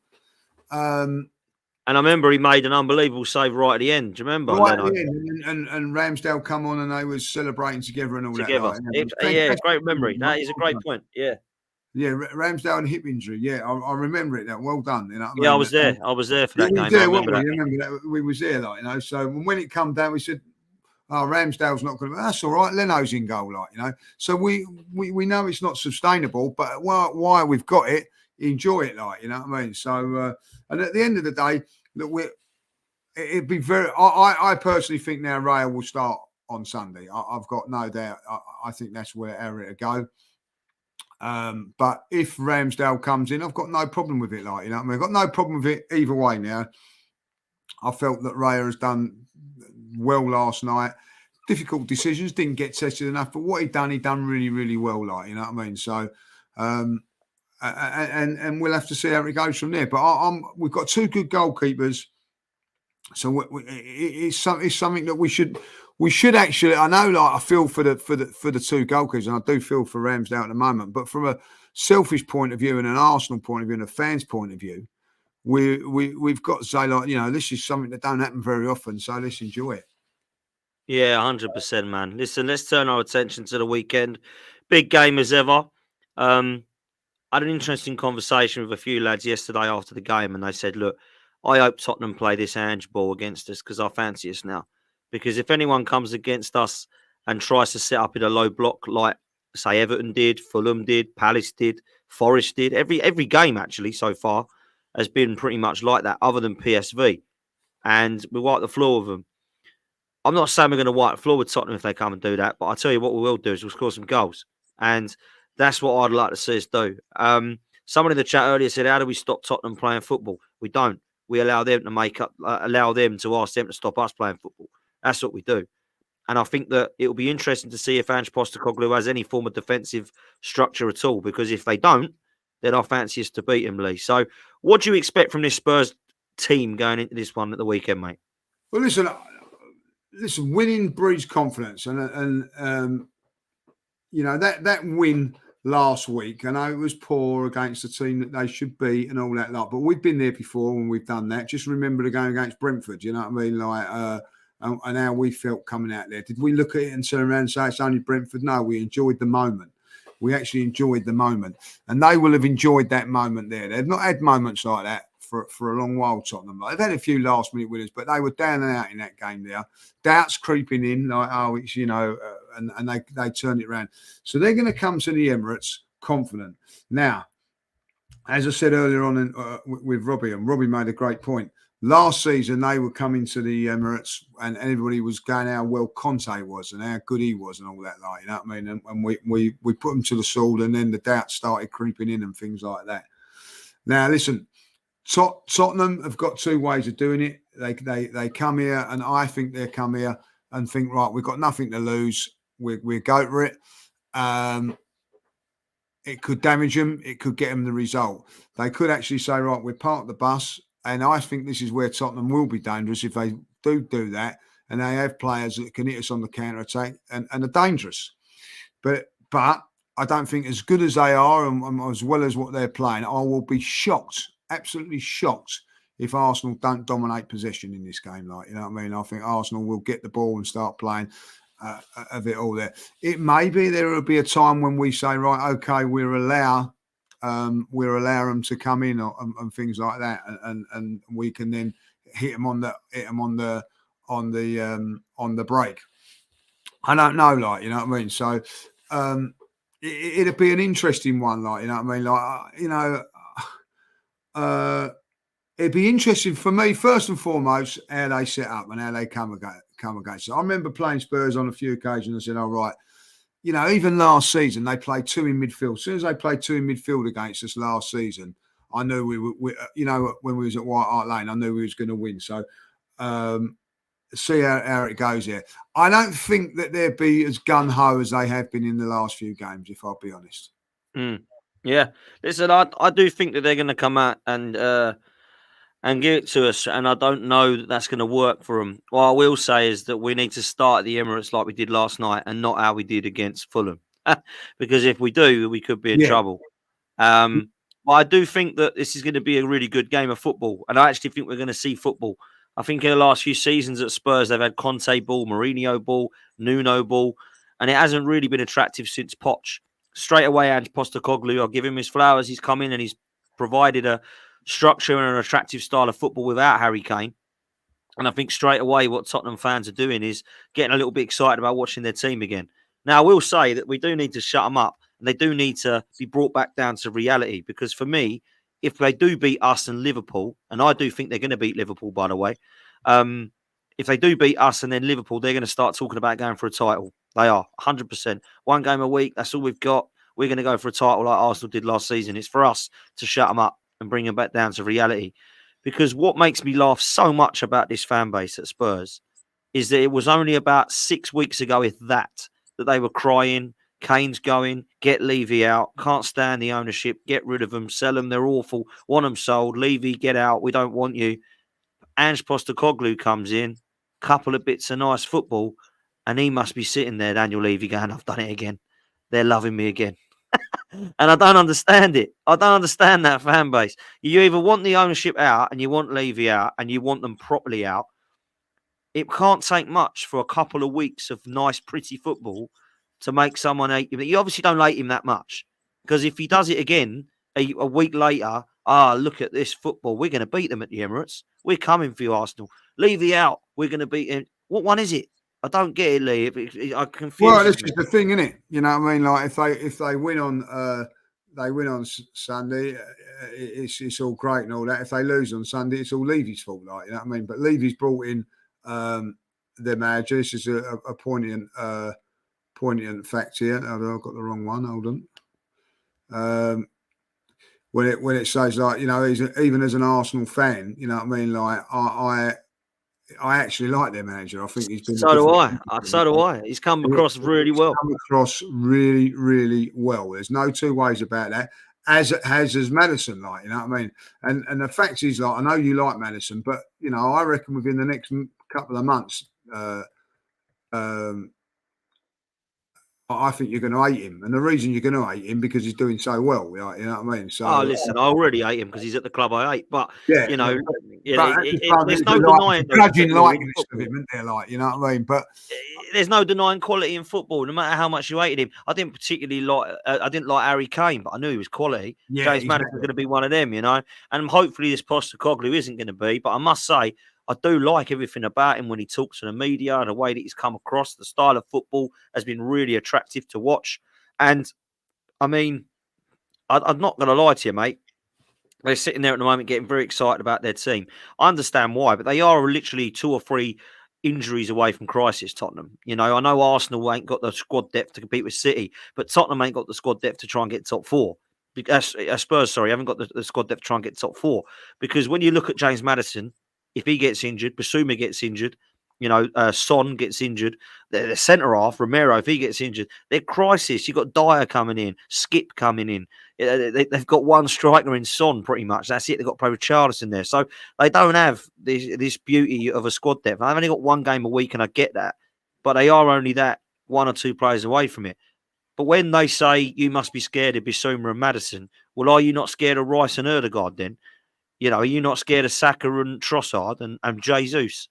And I remember he made an unbelievable save right at the end. Do you remember? Right at the end, and Ramsdale come on and they was celebrating together and all that. Like, great memory. That is a great point. Yeah. Yeah, Ramsdale and hip injury. Yeah, I remember it. That well done. You know what I mean? Yeah, I was there. I was there for that game. There, I remember that. Remember that we was there, like, you know. So when it come down, we said, "Oh, Ramsdale's not going to." That's all right. Leno's in goal, like, you know. So we know it's not sustainable, but why we've got it, enjoy it, like, you know what I mean. So and at the end of the day, that it'd be very. I personally think now Raya will start on Sunday. I've got no doubt. I think that's where Arteta go. But if Ramsdale comes in, I've got no problem with it. Like, you know what I mean? I've got no problem with it either way now. I felt that Raya has done well last night. Difficult decisions, didn't get tested enough, but what he done really, really well. Like, you know what I mean? So, and we'll have to see how it goes from there. But we've got two good goalkeepers, so it's something that we should we should actually. I know, like I feel for the two goalkeepers, and I do feel for Ramsdale at the moment. But from a selfish point of view and an Arsenal point of view and a fans' point of view, we've got to say, like, this is something that don't happen very often. So let's enjoy it. Yeah, 100%, man. Listen, let's turn our attention to the weekend. Big game as ever. I had an interesting conversation with a few lads yesterday after the game, and they said, "Look, I hope Tottenham play this handball against us because I fancy us now. Because if anyone comes against us and tries to set up in a low block like, say, Everton did, Fulham did, Palace did, Forest did, every game actually so far has been pretty much like that, other than PSV, and we wipe the floor with them. I'm not saying we're going to wipe the floor with Tottenham if they come and do that, but I tell you what we will do is we'll score some goals. And that's what I'd like to see us do. Someone in the chat earlier said, how do we stop Tottenham playing football? We don't. We allow them to allow them to ask them to stop us playing football. That's what we do. And I think that it will be interesting to see if Ange Postecoglou has any form of defensive structure at all, because if they don't, then I fancy us to beat him, Lee. So what do you expect from this Spurs team going into this one at the weekend, mate? Well, listen, winning breeds confidence, and that win last week, I know it was poor against the team that they should beat and all that lot, but we've been there before when we've done that. Just remember the game against Brentford, you know what I mean? Like, and how we felt coming out there. Did we look at it and turn around and say it's only Brentford? No, we enjoyed the moment. We actually enjoyed the moment, and they will have enjoyed that moment there. They've not had moments like that for a long while, Tottenham. They've had a few last-minute winners, but they were down and out in that game there. Doubts creeping in, like, it's, and they turned it around. So they're going to come to the Emirates confident. Now, as I said earlier on with Robbie, and Robbie made a great point. Last season, they were coming to the Emirates and everybody was going how well Conte was and how good he was and all that, like, you know what I mean? And we put them to the sword, and then the doubts started creeping in and things like that. Now, listen, Tottenham have got two ways of doing it. They come here, and I think they come here and think, right, we've got nothing to lose. We go for it. It could damage them. It could get them the result. They could actually say, right, we're parked the bus. And I think this is where Tottenham will be dangerous if they do that, and they have players that can hit us on the counter-attack and are dangerous. But I don't think, as good as they are and as well as what they're playing, I will be shocked, absolutely shocked, if Arsenal don't dominate possession in this game. Like, you know what I mean? I think Arsenal will get the ball and start playing of it all there. It may be there will be a time when we say, right, okay, we'll allow them to come in and things like that, and we can then hit them on the break. I don't know, like, you know what I mean. So it'd be an interesting one, like, you know what I mean. It'd be interesting for me, first and foremost, how they set up and how they come against it. I remember playing Spurs on a few occasions and said, all right. Even last season, they played two in midfield. As soon as they played two in midfield against us last season, I knew when we was at White Hart Lane, I knew we was going to win. So see how it goes here. I don't think that they'll be as gung-ho as they have been in the last few games, if I'll be honest. Yeah. Listen, I do think that they're going to come out and give it to us, and I don't know that that's going to work for them. What I will say is that we need to start at the Emirates like we did last night and not how we did against Fulham. Because if we do, we could be in trouble. But I do think that this is going to be a really good game of football, and I actually think we're going to see football. I think in the last few seasons at Spurs, they've had Conte ball, Mourinho ball, Nuno ball, and it hasn't really been attractive since Poch. Straight away, Ange Postecoglou, I'll give him his flowers. He's come in and he's provided a structure and an attractive style of football without Harry Kane. And I think straight away what Tottenham fans are doing is getting a little bit excited about watching their team again. Now, I will say that we do need to shut them up, and they do need to be brought back down to reality, because for me, if they do beat us and Liverpool, and I do think they're going to beat Liverpool, by the way, if they do beat us and then Liverpool, they're going to start talking about going for a title. They are, 100%. One game a week, that's all we've got. We're going to go for a title like Arsenal did last season. It's for us to shut them up and bring them back down to reality. Because what makes me laugh so much about this fan base at Spurs is that it was only about 6 weeks ago, if that they were crying, Kane's going, get Levy out, can't stand the ownership, get rid of them, sell them, they're awful, want them sold, Levy, get out, we don't want you. Ange Postecoglou comes in, couple of bits of nice football, and he must be sitting there, Daniel Levy, going, "I've done it again. They're loving me again." And I don't understand it. I don't understand that fan base. You either want the ownership out and you want Levy out and you want them properly out. It can't take much for a couple of weeks of nice, pretty football to make someone hate him. You obviously don't hate him that much, because if he does it again a week later, look at this football. We're going to beat them at the Emirates. We're coming for you, Arsenal. Levy out. We're going to beat him. What one is it? I don't get it, Lee. I confuse. Well, this is the thing, isn't it? You know what I mean? Like if they win on Sunday, it's all great and all that. If they lose on Sunday, it's all Levy's fault, like, you know what I mean? But Levy's brought in their manager. This is a poignant fact here. I've got the wrong one. Hold on. When it says, like, you know, even as an Arsenal fan, you know what I mean? Like I actually like their manager. I think he's been. So do I. So do I. He's come across really well. Come across really, really well. There's no two ways about that. As Maddison, like, you know what I mean. And the fact is, like, I know you like Maddison, but you know, I reckon within the next couple of months, I think you're going to hate him, and the reason you're going to hate him because he's doing so well. You know what I mean? So, listen, I already hate him because he's at the club I hate. But yeah, you know, there's no denying grudging likeness of him, isn't there? Like, you know what I mean? But there's no denying quality in football, no matter how much you hated him. I didn't particularly like. I didn't like Harry Kane, but I knew he was quality. Yeah, James Maddison was going to be one of them, you know. And hopefully this Postecoglou isn't going to be. But I must say, I do like everything about him when he talks to the media and the way that he's come across. The style of football has been really attractive to watch. And, I mean, I'm not going to lie to you, mate. They're sitting there at the moment getting very excited about their team. I understand why, but they are literally 2 or 3 injuries away from crisis, Tottenham. You know, I know Arsenal ain't got the squad depth to compete with City, but Tottenham ain't got the squad depth to try and get top 4. Spurs, haven't got the squad depth to try and get top 4. Because when you look at James Maddison, if he gets injured, Basuma gets injured, you know, Son gets injured, the centre half, Romero, if he gets injured, they're crisis. You've got Dyer coming in, Skip coming in. They've got one striker in Son, pretty much. That's it. They've got to play with Richarlison there. So they don't have this beauty of a squad depth. I've only got one game a week, and I get that. But they are only that 1 or 2 players away from it. But when they say you must be scared of Basuma and Maddison, well, are you not scared of Rice and Ødegaard then? You know, are you not scared of Saka and Trossard and Jesus?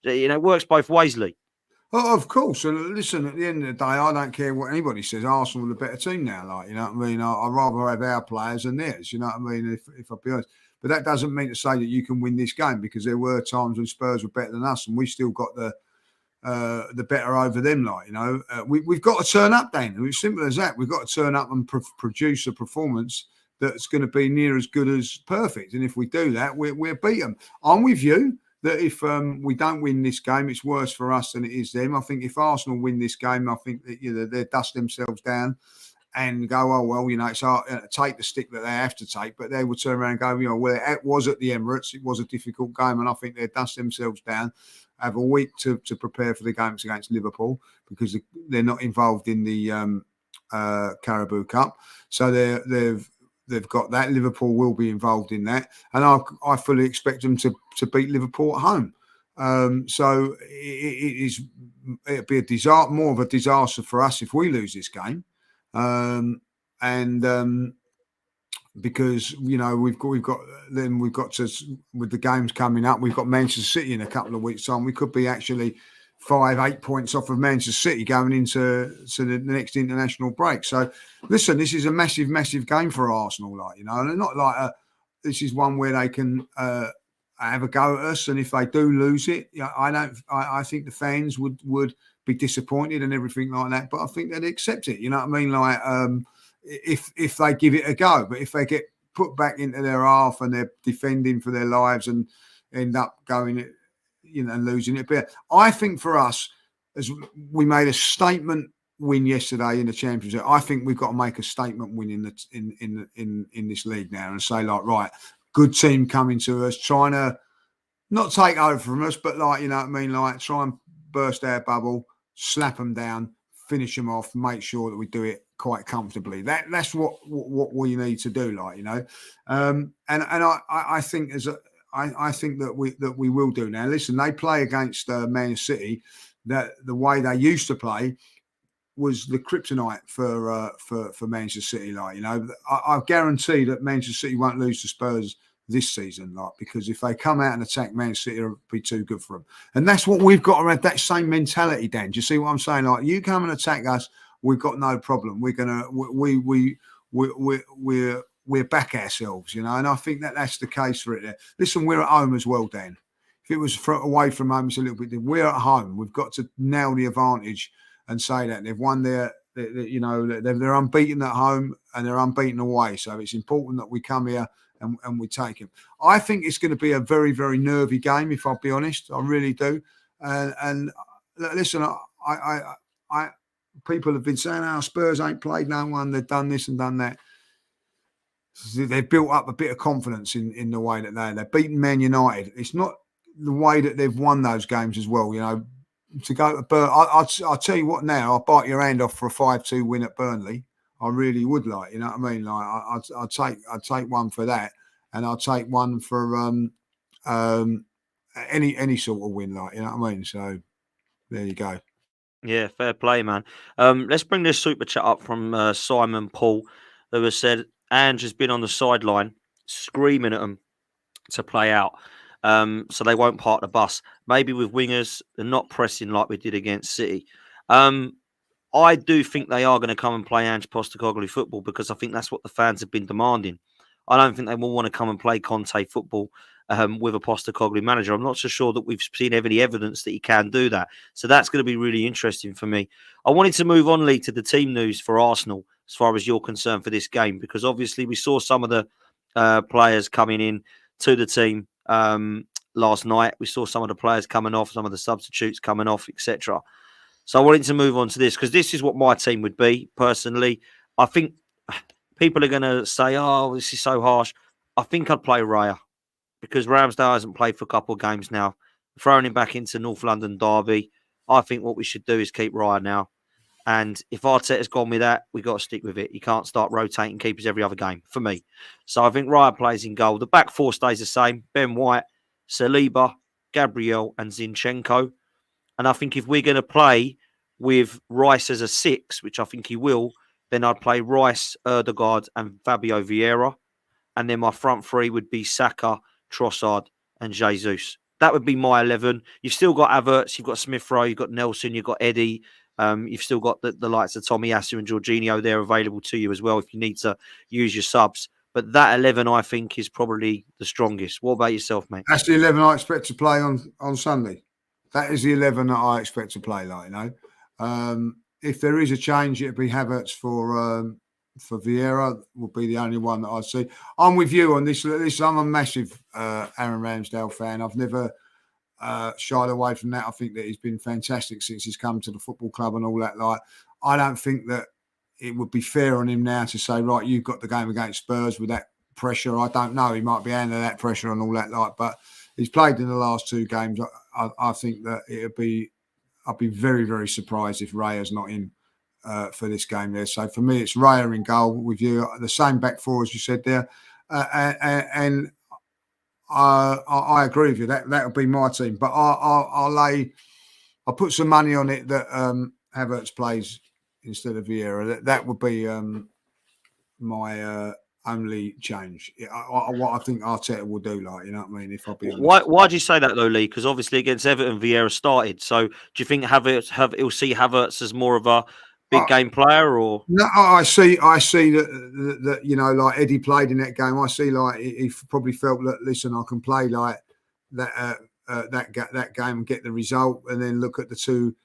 You know, it works both ways, Lee. Oh, of course. And listen, at the end of the day, I don't care what anybody says. Arsenal are the better team now. Like, you know what I mean? I'd rather have our players than theirs. You know what I mean? If I'll be honest. But that doesn't mean to say that you can win this game, because there were times when Spurs were better than us, and we still got the better over them. Like, you know, we've got to turn up, Dan. It's simple as that. We've got to turn up and produce a performance that's going to be near as good as perfect. And if we do that, we'll beat them. I'm with you that if we don't win this game, it's worse for us than it is them. I think if Arsenal win this game, I think that, you know, they dust themselves down and go, oh, well, you know, it's take the stick that they have to take. But they would turn around and go, you know, well, it was at the Emirates. It was a difficult game. And I think they dust themselves down, have a week to prepare for the games against Liverpool, because they're not involved in the Carabao Cup. So they've got that. Liverpool will be involved in that, and I fully expect them to beat Liverpool at home. So it'd be a disaster, more of a disaster for us if we lose this game, because, you know, we've got to, with the games coming up, we've got Manchester City in a couple of weeks' time. We could be actually 5-8 points off of Manchester City going into the next international break. So, listen, this is a massive, massive game for Arsenal. Like, you know, and not like this is one where they can have a go at us. And if they do lose it, you know, I think the fans would be disappointed and everything like that. But I think they'd accept it. You know what I mean? Like, if they give it a go, but if they get put back into their half and they're defending for their lives and end up going, you know, and losing it. But I think for us, as we made a statement win yesterday in the Championship, I think we've got to make a statement win in this league now and say, like, right, good team coming to us, trying to not take over from us, but, like, you know what I mean, like, try and burst our bubble, slap them down, finish them off, make sure that we do it quite comfortably. That's what we need to do, like, you know. And I think I think that we will do now. Listen, they play against Man City. that the way they used to play was the kryptonite for Manchester City. Like, you know, I guarantee that Manchester City won't lose to Spurs this season, like, because if they come out and attack Manchester City, it'll be too good for them. And that's what we've got to have, that same mentality, Dan. Do you see what I'm saying? Like, you come and attack us, we've got no problem. We're gonna we're back ourselves, you know. And I think that that's the case for it there. Listen, we're at home as well, Dan. If it was away from home, it's a little bit different. We're at home. We've got to nail the advantage and say that they've won you know, they're unbeaten at home and they're unbeaten away. So it's important that we come here and we take him. I think it's going to be a very, very nervy game, if I'll be honest. I really do. And listen, I people have been saying, "Our Spurs ain't played no one. They've done this and done that." They've built up a bit of confidence in the way that they've beaten Man United. It's not the way that they've won those games as well, you know. To go to Burnley, I'll tell you what now, I'll bite your hand off for a 5-2 win at Burnley. I really would, like, you know what I mean? Like, I'd take one for that, and I'll take one for any sort of win, like, you know what I mean? So there you go. Yeah, fair play, man. Let's bring this super chat up from Simon Paul, who has said Ange has been on the sideline screaming at them to play out. So they won't park the bus. Maybe with wingers, they're not pressing like we did against City. I do think they are going to come and play Ange Postecoglou football, because I think that's what the fans have been demanding. I don't think they will want to come and play Conte football with a Postecoglou manager. I'm not so sure that we've seen any evidence that he can do that. So that's going to be really interesting for me. I wanted to move on, Lee, to the team news for Arsenal as far as you're concerned for this game, because obviously we saw some of the players coming in to the team last night. We saw some of the players coming off, some of the substitutes coming off, etc. So I wanted to move on to this, because this is what my team would be, personally. I think people are going to say, oh, this is so harsh. I think I'd play Raya, because Ramsdale hasn't played for a couple of games now. Throwing him back into North London derby, I think what we should do is keep Raya now. And if Arteta's gone with that, we've got to stick with it. You can't start rotating keepers every other game, for me. So I think Raya plays in goal. The back four stays the same. Ben White, Saliba, Gabriel and Zinchenko. And I think if we're going to play with Rice as a 6, which I think he will, then I'd play Rice, Erdegaard and Fabio Vieira. And then my front three would be Saka, Trossard and Jesus. That would be my 11. You've still got Havertz, you've got Smith Rowe, you've got Nelson, you've got Eddie. You've still got the likes of Tommy Asu and Jorginho there available to you as well if you need to use your subs. But that 11, I think, is probably the strongest. What about yourself, mate? That's the 11 I expect to play on Sunday. That is the 11 that I expect to play, like, you know. If there is a change, it'd be Havertz for Vieira would be the only one that I see. I'm with you on this. I'm a massive Aaron Ramsdale fan. I've never shied away from that. I think that he's been fantastic since he's come to the football club and all that. Like, I don't think that it would be fair on him now to say, right, you've got the game against Spurs with that pressure. I don't know. He might be under that pressure and all that. Like, but he's played in the last 2 games. I think that I'd be very, very surprised if Raya's not in for this game there. So for me, it's Raya in goal with you. The same back four as you said there. And I agree with you. That would be my team. But I'll put some money on it that Havertz plays instead of Vieira. That would be my only change. What I think Arteta will do, like, you know what I mean? If I'll be honest. Why do you say that though, Lee? Because obviously against Everton, Vieira started. So do you think he'll see Havertz as more of a big game player, or no? I see that you know, like Eddie played in that game. I see like he probably felt that, listen, I can play like that game and get the result, and then look at the 2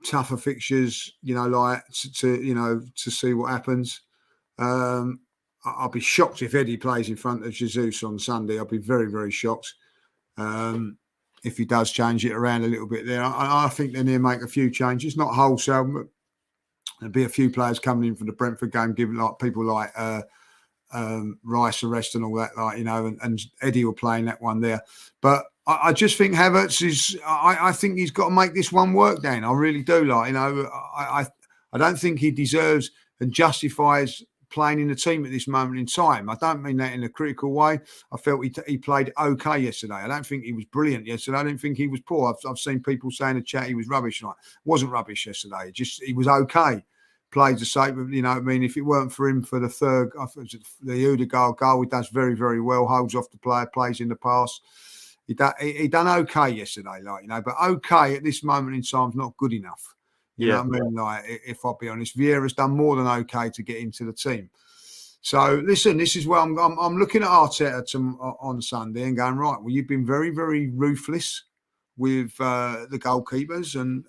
tougher fixtures, you know, like to see what happens. I'll be shocked if Eddie plays in front of Jesus on Sunday. I'll be very, very shocked if he does change it around a little bit there. I think then he'll make a few changes, not wholesale, but there'll be a few players coming in for the Brentford game, giving like people like Rice a rest and all that, like, you know, and Eddie will play in that one there. But I just think Havertz is. I think he's got to make this one work, Dan. I really do. Like, you know, I don't think he deserves and justifies playing in the team at this moment in time. I don't mean that in a critical way. I felt he played okay yesterday. I don't think he was brilliant yesterday. I don't think he was poor. I've seen people saying in the chat he was rubbish. Like, wasn't rubbish yesterday. He was okay. Played the same, I mean, if it weren't for him for the third, I think the Odegaard goal, he does very, very well, holds off the player, plays in the pass. He done okay yesterday, but okay at this moment in time is not good enough. You know what I mean? Like, if I'll be honest, Vieira's done more than okay to get into the team. So listen, this is where I'm looking at Arteta on Sunday and going, right, well, you've been very, very ruthless with the goalkeepers, and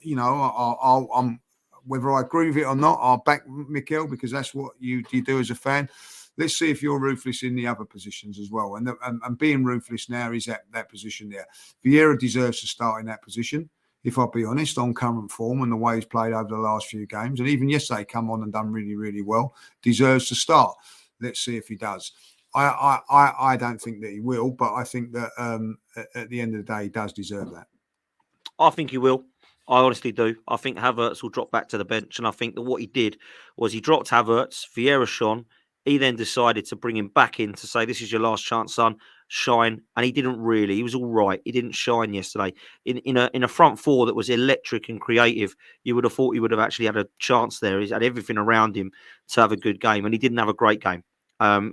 I'm whether I agree with it or not, I'll back Mikel because that's what you do as a fan. Let's see if you're ruthless in the other positions as well. And being ruthless now is that position there. Vieira deserves to start in that position, if I'll be honest, on current form and the way he's played over the last few games. And even yesterday, come on and done really, really well. Deserves to start. Let's see if he does. I don't think that he will, but I think that at the end of the day, he does deserve that. I think he will. I honestly do. I think Havertz will drop back to the bench, and I think that what he did was he dropped Havertz, Vieira shone. He then decided to bring him back in to say, this is your last chance, son, shine. And he didn't really. He was all right. He didn't shine yesterday. In a front four that was electric and creative, you would have thought he would have actually had a chance there. He's had everything around him to have a good game, and he didn't have a great game.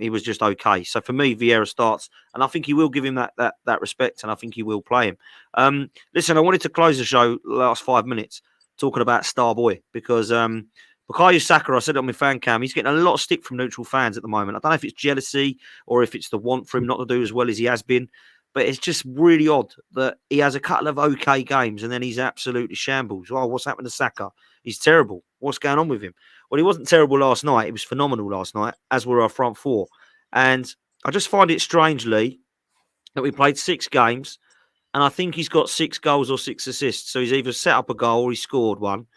He was just okay. So for me, Vieira starts, and I think he will give him that respect, and I think he will play him. Listen, I wanted to close the show last 5 minutes talking about Star Boy because Bukayo Saka, I said it on my fan cam, he's getting a lot of stick from neutral fans at the moment. I don't know if it's jealousy or if it's the want for him not to do as well as he has been, but it's just really odd that he has a couple of okay games and then he's absolutely shambles. Oh, what's happened to Saka? He's terrible. What's going on with him? Well, he wasn't terrible last night. He was phenomenal last night, as were our front four. And I just find it strangely that we played 6 games, and I think he's got 6 goals or 6 assists. So he's either set up a goal or he scored one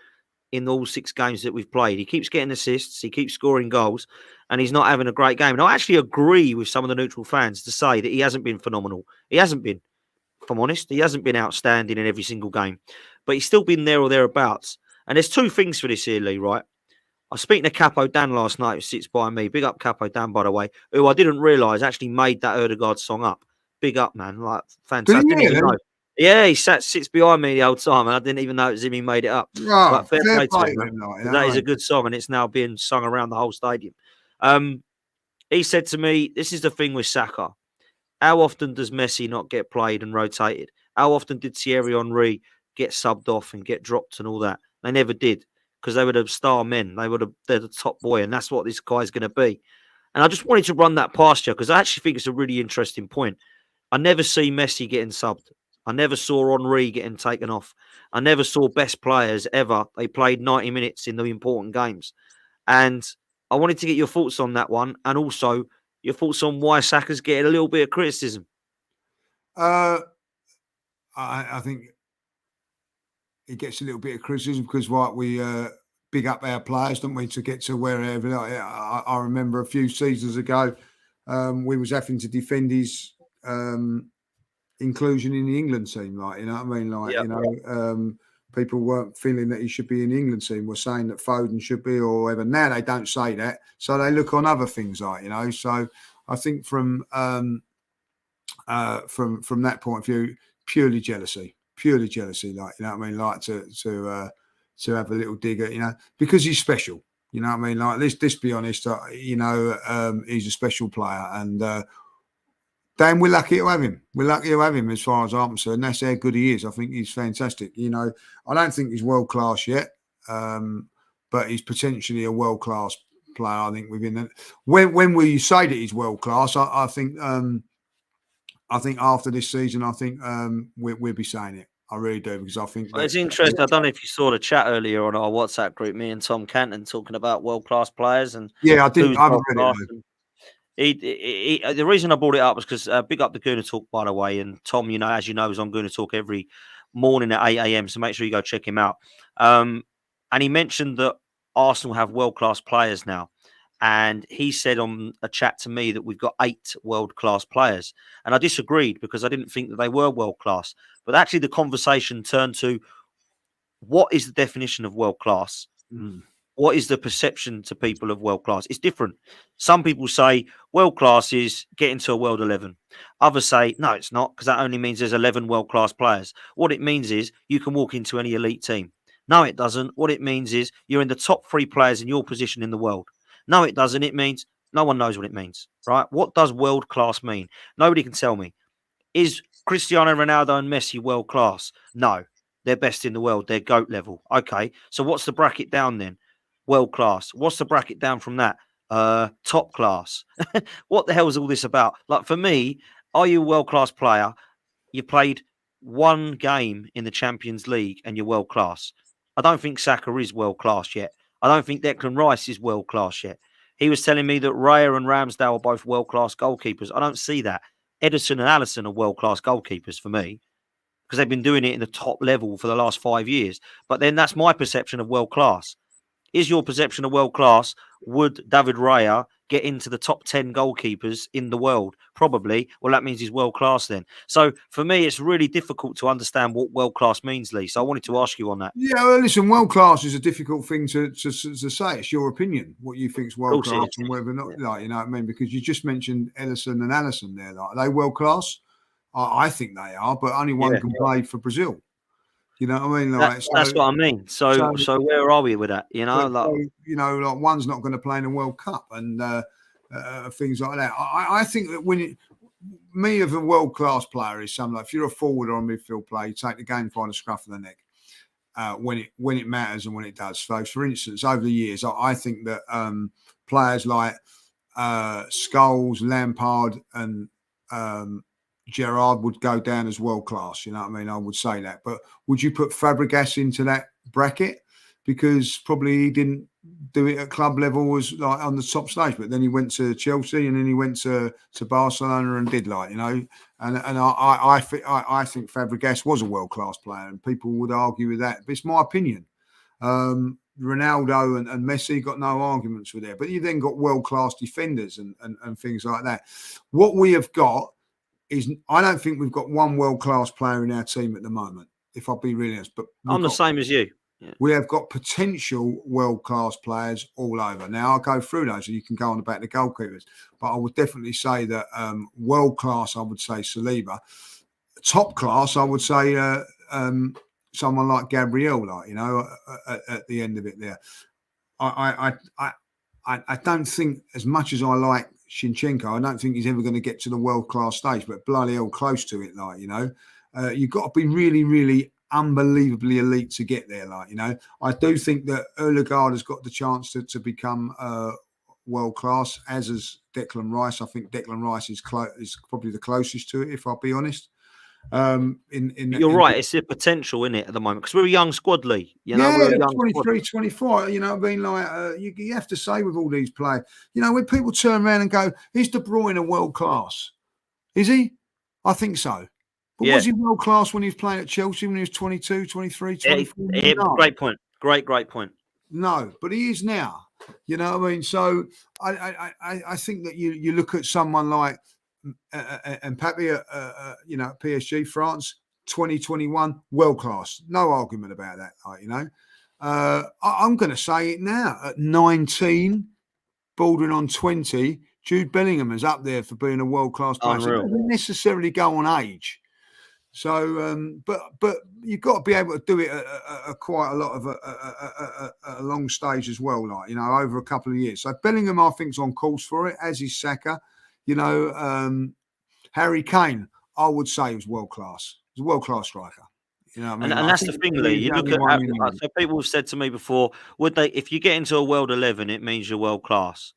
in all 6 games that we've played. He keeps getting assists, he keeps scoring goals, and he's not having a great game. And I actually agree with some of the neutral fans to say that he hasn't been phenomenal. He hasn't been, if I'm honest. He hasn't been outstanding in every single game. But he's still been there or thereabouts. And there's 2 things for this here, Lee, right? I was speaking to Capo Dan last night, who sits by me. Big up Capo Dan, by the way, who I didn't realise actually made that Odegaard song up. Big up, man. Like, fantastic. Didn't even know. Yeah, he sits behind me the whole time, and I didn't even know it was him. He made it up. Oh, but fair play to him, man. That is a good song, and it's now being sung around the whole stadium. He said to me, this is the thing with Saka. How often does Messi not get played and rotated? How often did Thierry Henry get subbed off and get dropped and all that? They never did, because they were the star men. They're the top boy, and that's what this guy's going to be. And I just wanted to run that past you, because I actually think it's a really interesting point. I never see Messi getting subbed. I never saw Henry getting taken off. I never saw best players ever. They played 90 minutes in the important games. And I wanted to get your thoughts on that one, and also your thoughts on why Saka's getting a little bit of criticism. I think he gets a little bit of criticism because we big up our players, don't we, to get to wherever. I remember a few seasons ago, we was having to defend his inclusion in the England team, you know what I mean? People weren't feeling that he should be in the England team. Were saying that Foden should be or whatever. Now they don't say that, so they look on other things, So I think from that point of view, purely jealousy, you know what I mean? Like to have a little dig at, because he's special. You know what I mean? Like let's be honest, he's a special player, and Dan, we're lucky to have him. We're lucky to have him as far as I'm concerned. That's how good he is. I think he's fantastic. I don't think he's world class yet, but he's potentially a world class player. I think within that. When will you say that he's world class? I think after this season, I think we'll be saying it. I really do, because I think it's interesting. I don't know if you saw the chat earlier on our WhatsApp group. Me and Tom Canton talking about world class players, and yeah, I didn't. I haven't read it. The reason I brought it up was because big up the Gooner Talk, by the way, and Tom, as you know, is on Gooner Talk every morning at 8 a.m. So make sure you go check him out. And he mentioned that Arsenal have world class players now, and he said on a chat to me that we've got 8 world class players, and I disagreed because I didn't think that they were world class. But actually, the conversation turned to what is the definition of world class. what is the perception to people of world class? It's different. Some people say world class is getting to a world 11. Others say, no, it's not, because that only means there's 11 world class players. What it means is you can walk into any elite team. No, it doesn't. What it means is you're in the top 3 players in your position in the world. No, it doesn't. It means no one knows what it means, right? What does world class mean? Nobody can tell me. Is Cristiano Ronaldo and Messi world class? No, they're best in the world. They're GOAT level. Okay, so what's the bracket down then? World class. What's the bracket down from that? Top class. What the hell is all this about? Like, for me, are you a world class player? You played one game in the Champions League and you're world class. I don't think Saka is world class yet. I don't think Declan Rice is world class yet. He was telling me that Raya and Ramsdale are both world class goalkeepers. I don't see that. Ederson and Alisson are world class goalkeepers for me, because they've been doing it in the top level for the last 5 years. But then that's my perception of world class. Is your perception of world class? Would David Raya get into the top 10 goalkeepers in the world? Probably. Well, that means he's world class then. So for me, it's really difficult to understand what world class means, Lee. So I wanted to ask you on that. Yeah, well, listen, world class is a difficult thing to say. It's your opinion, what you think is world class and whether or not, like, you know what I mean? Because you just mentioned Ederson and Alisson there. Like, are they world class? I think they are, but only one can play for Brazil. You know what I mean? Like, that's what I mean. So where are we with that? You know, like one's not going to play in a World Cup and things like that. I think that when me of a world class player is something like, if you're a forward or a midfield player, you take the game by the scruff of the neck when it matters and when it does. So, for instance, over the years, I think that players like Scholes, Lampard, and Gerrard would go down as world class. You know what I mean? I would say that. But would you put Fabregas into that bracket? Because probably he didn't do it at club level, was like on the top stage. But then he went to Chelsea and then he went to Barcelona and did, like, you know. And I think Fabregas was a world class player, and people would argue with that. But it's my opinion. Ronaldo and Messi got no arguments with there. But you then got world class defenders and things like that. What we have got is, I don't think we've got one world class player in our team at the moment, if I'll be really honest. But I'm the same as you. Yeah. We have got potential world-class players all over. Now, I'll go through those, and you can go on about the goalkeepers. But I would definitely say that world-class, I would say Saliba. Top class, I would say someone like Gabriel, like, you know, at the end of it there. I don't think, as much as I like Zinchenko, I don't think he's ever going to get to the world-class stage, but bloody hell close to it, like, you know. You've got to be really, really unbelievably elite to get there, like, you know. I do think that Odegaard has got the chance to become world class, as is Declan Rice. I think Declan Rice is probably the closest to it, if I'll be honest. You're right, it's a potential in it at the moment, because we're a young squad, Lee. You know, we're a young 23, squad. 24. You know, I mean, like you have to say with all these players, you know, when people turn around and go, "Is De Bruyne a world class? Is he?" I think so. But was he world class when he was playing at Chelsea when he was 22, 23, 24? No. Great point. Great point. No, but he is now. You know what I mean? So I think that you look at someone like Mbappe, you know, PSG, France, 2021, world class. No argument about that, you know. I'm going to say it now. At 19, bordering on 20, Jude Bellingham is up there for being a world class player. So it doesn't necessarily go on age. So, but you've got to be able to do it at quite a lot of a long stage as well, like, you know, over a couple of years. So Bellingham, I think, is on course for it, as is Saka. You know, Harry Kane, I would say, was world class. He's a world class striker. You know what I mean? And that's the thing, Lee. You look at, so people have said to me before, would they, if you get into a world 11, it means you're world class.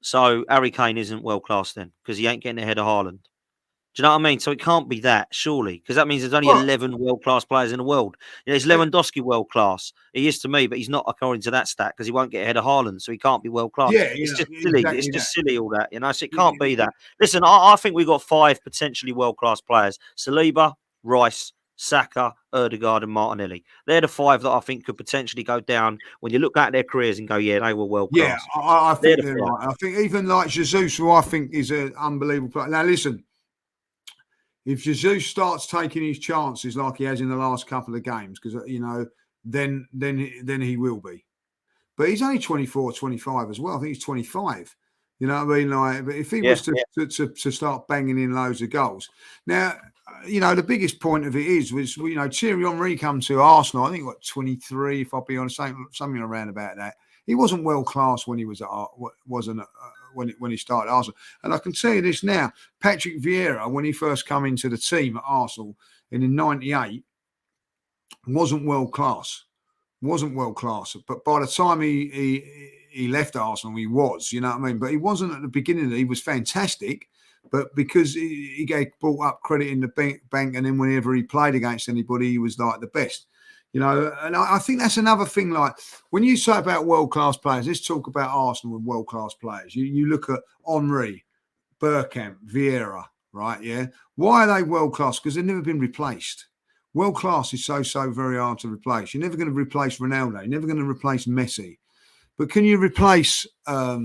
So Harry Kane isn't world class then, because he ain't getting ahead of Haaland. Do you know what I mean? So it can't be that, surely, because that means there's only 11 world-class players in the world. You know, is Lewandowski world-class? He is to me, but he's not according to that stat, because he won't get ahead of Haaland, so he can't be world-class. Yeah, it's just silly. Exactly, it's just silly, all that, you know, so it can't be that. Listen, I think we've got 5 potentially world-class players. Saliba, Rice, Saka, Odegaard and Martinelli. They're the 5 that I think could potentially go down when you look at their careers and go, yeah, they were world-class. Yeah, I think they're right. I think even like Jesus, who I think is an unbelievable player. Now, listen, if Jesus starts taking his chances like he has in the last couple of games, because, you know, then he will be. but he's only 24, 25 as well. I think he's 25. You know what I mean? Like, but if he was to start banging in loads of goals. Now, the biggest point of it was Thierry Henry come to Arsenal. I think what 23, if I'll be honest, something around about that. He wasn't world class when he was when he started at Arsenal. And I can tell you this now: Patrick Vieira, when he first came into the team at Arsenal in '98, wasn't world class. But by the time he left Arsenal, he was. You know what I mean? But he wasn't at the beginning. He was fantastic. But because he brought up credit in the bank, and then whenever he played against anybody, he was like the best. And I think that's another thing. Like when you say about world-class players, let's talk about Arsenal and world-class players. You look at Henry, Bergkamp, Vieira, right? Yeah. Why are they world-class? Because they've never been replaced. World-class is so very hard to replace. You're never going to replace Ronaldo. You're never going to replace Messi. But can you replace a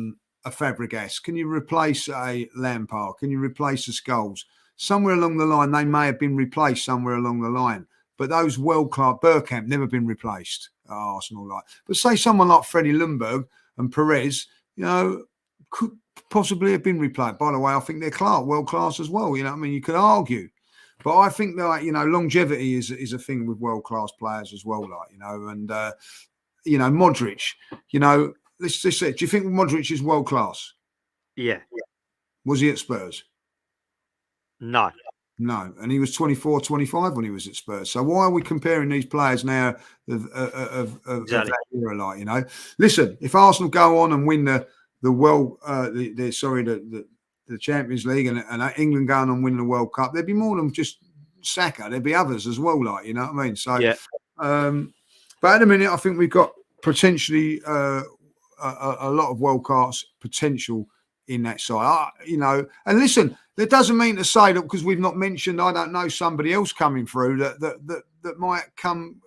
Fabregas? Can you replace a Lampard? Can you replace the Scholes? Somewhere along the line, they may have been replaced somewhere along the line. But those world-class, Bergkamp, never been replaced at Arsenal. But say someone like Freddie Ljungberg and Perez, could possibly have been replaced. By the way, I think they're world-class as well. You know what I mean? You could argue. But I think that, longevity is a thing with world-class players as well. And Modric, let's just say, do you think Modric is world-class? Yeah. Was he at Spurs? No. No, and he was 24, 25 when he was at Spurs. So why are we comparing these players now of Exactly. that era? Listen, if Arsenal go on and win the Champions League and England going and win the World Cup, there'd be more than just Saka. There'd be others as well, you know what I mean? So, but at the minute, I think we've got potentially a lot of world class potential in that side. And listen. That doesn't mean to say that because we've not mentioned, I don't know, somebody else coming through that might come,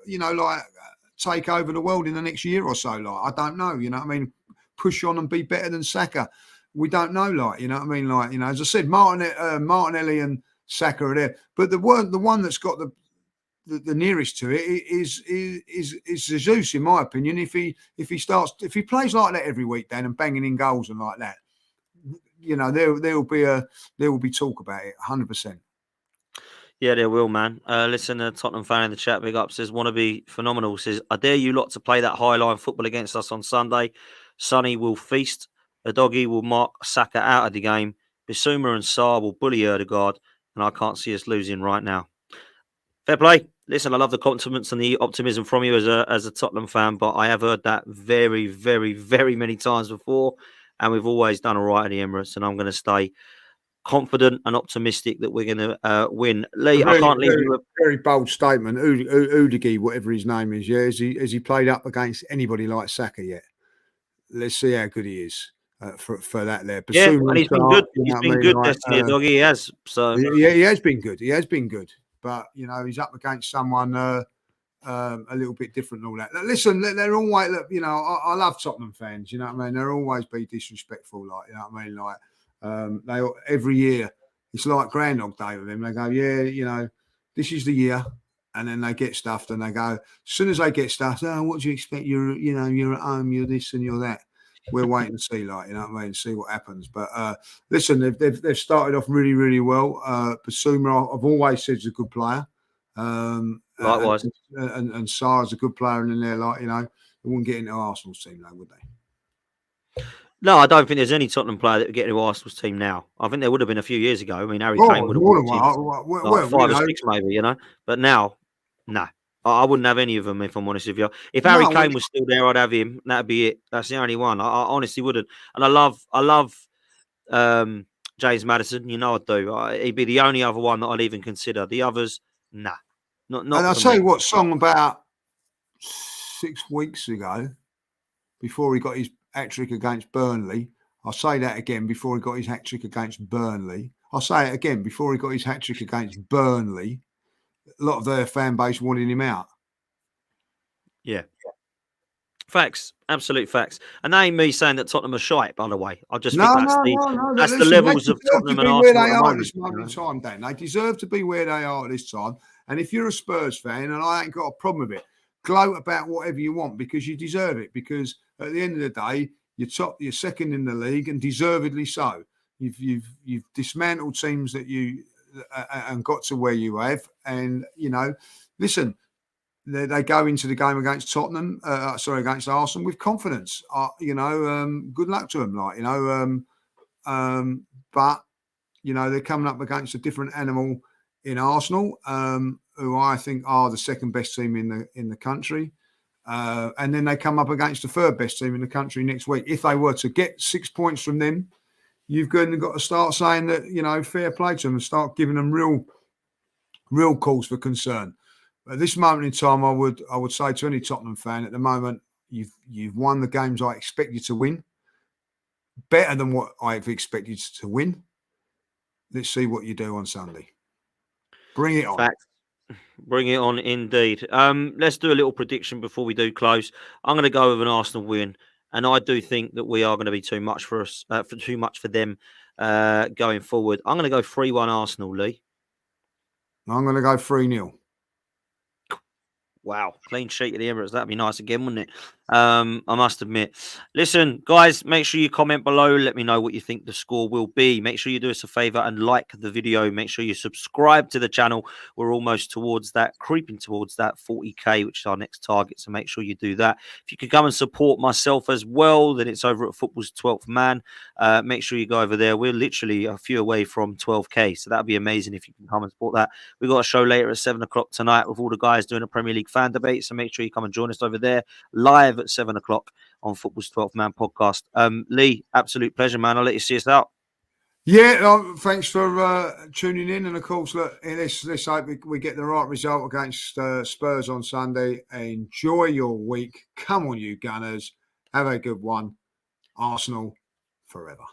take over the world in the next year or so. I don't know, you know what I mean? Push on and be better than Saka. We don't know, you know what I mean? As I said, Martinelli and Saka are there, but the one that's got the nearest to it is Jesus, in my opinion. If he plays like that every week, Dan, and banging in goals and like that. There will be talk about it, 100%. Yeah, there will, man. Listen, a Tottenham fan in the chat, big up, says, want to be phenomenal. Says, I dare you lot to play that high line football against us on Sunday. Sonny will feast. A doggy will mark Saka out of the game. Bissouma and Sarr will bully Erdegaard, and I can't see us losing right now. Fair play. Listen, I love the compliments and the optimism from you as a Tottenham fan, but I have heard that very, very, very many times before. And we've always done all right at the Emirates, and I'm going to stay confident and optimistic that we're going to win. Lee, I can't leave you. Very bold statement. Udigi, whatever his name is, yeah. Has he played up against anybody like Saka yet? Let's see how good he is for that there. But yeah, and he's been good. He's been good, Destiny Doggy. He has. So yeah, he has been good. He has been good. But he's up against someone a little bit different and all that. Listen, they're always, I love Tottenham fans, you know what I mean? They'll always be disrespectful, you know what I mean? They every year, it's like Groundhog Day with them. They go, yeah, this is the year. And then they get stuffed and they go, as soon as they get stuffed, what do you expect? You're at home, you're this and you're that. We're waiting to see, you know what I mean? See what happens. But listen, they've started off really, really well. Bissouma, I've always said, is a good player. Likewise. And Sarr's a good player in there, they wouldn't get into Arsenal's team, though, would they? No, I don't think there's any Tottenham player that would get into Arsenal's team now. I think there would have been a few years ago. I mean, Harry Kane would have walked 5 or 6 maybe, But now, no. I wouldn't have any of them, if I'm honest with you. If Harry Kane was still there, I'd have him. That'd be it. That's the only one. I honestly wouldn't. And I love James Maddison. I do. He'd be the only other one that I'd even consider. The others, nah. Not and I'll tell you what, song about 6 weeks ago, before he got his hat-trick against Burnley. I'll say that again, before he got his hat-trick against Burnley. I'll say it again, before he got his hat-trick against Burnley. A lot of their fan base wanted him out. Yeah. Facts. Absolute facts. And that ain't me saying that Tottenham are shite, by the way. I just think that's the levels of Tottenham and Arsenal. Where they are at this moment in time, Dan. They deserve to be where they are at this time. And if you're a Spurs fan, and I ain't got a problem with it, gloat about whatever you want because you deserve it. Because at the end of the day, you're second in the league, and deservedly so. You've dismantled teams that you and got to where you have, and listen. They go into the game against Tottenham, against Arsenal with confidence. Good luck to them, but they're coming up against a different animal in Arsenal, who I think are the second best team in the country. And then they come up against the third best team in the country next week. If they were to get 6 points from them, you've got to start saying that, fair play to them and start giving them real cause for concern. At this moment in time, I would say to any Tottenham fan at the moment, you've won the games I expect you to win, better than what I've expected you to win. Let's see what you do on Sunday. Bring it on. Fact. Bring it on, indeed. Let's do a little prediction before we do close. I'm going to go with an Arsenal win, and I do think that we are going to be too much for us, too much for them going forward. I'm going to go 3-1 Arsenal, Lee. I'm going to go 3-0. Wow, clean sheet of the Emirates. That'd be nice again, wouldn't it? I must admit. Listen, guys, make sure you comment below. Let me know what you think the score will be. Make sure you do us a favor and like the video. Make sure you subscribe to the channel. We're almost creeping towards that 40k, which is our next target. So make sure you do that. If you could come and support myself as well, then it's over at Football's 12th Man. Make sure you go over there. We're literally a few away from 12k. So that'd be amazing if you can come and support that. We've got a show later at 7 o'clock tonight with all the guys doing a Premier League fan debate. So make sure you come and join us over there live at 7 o'clock on Football's 12th Man podcast. Lee, absolute pleasure, man. I'll let you see us out. Yeah, thanks for tuning in. And of course, look, let's hope we get the right result against Spurs on Sunday. Enjoy your week. Come on, you Gunners. Have a good one. Arsenal forever.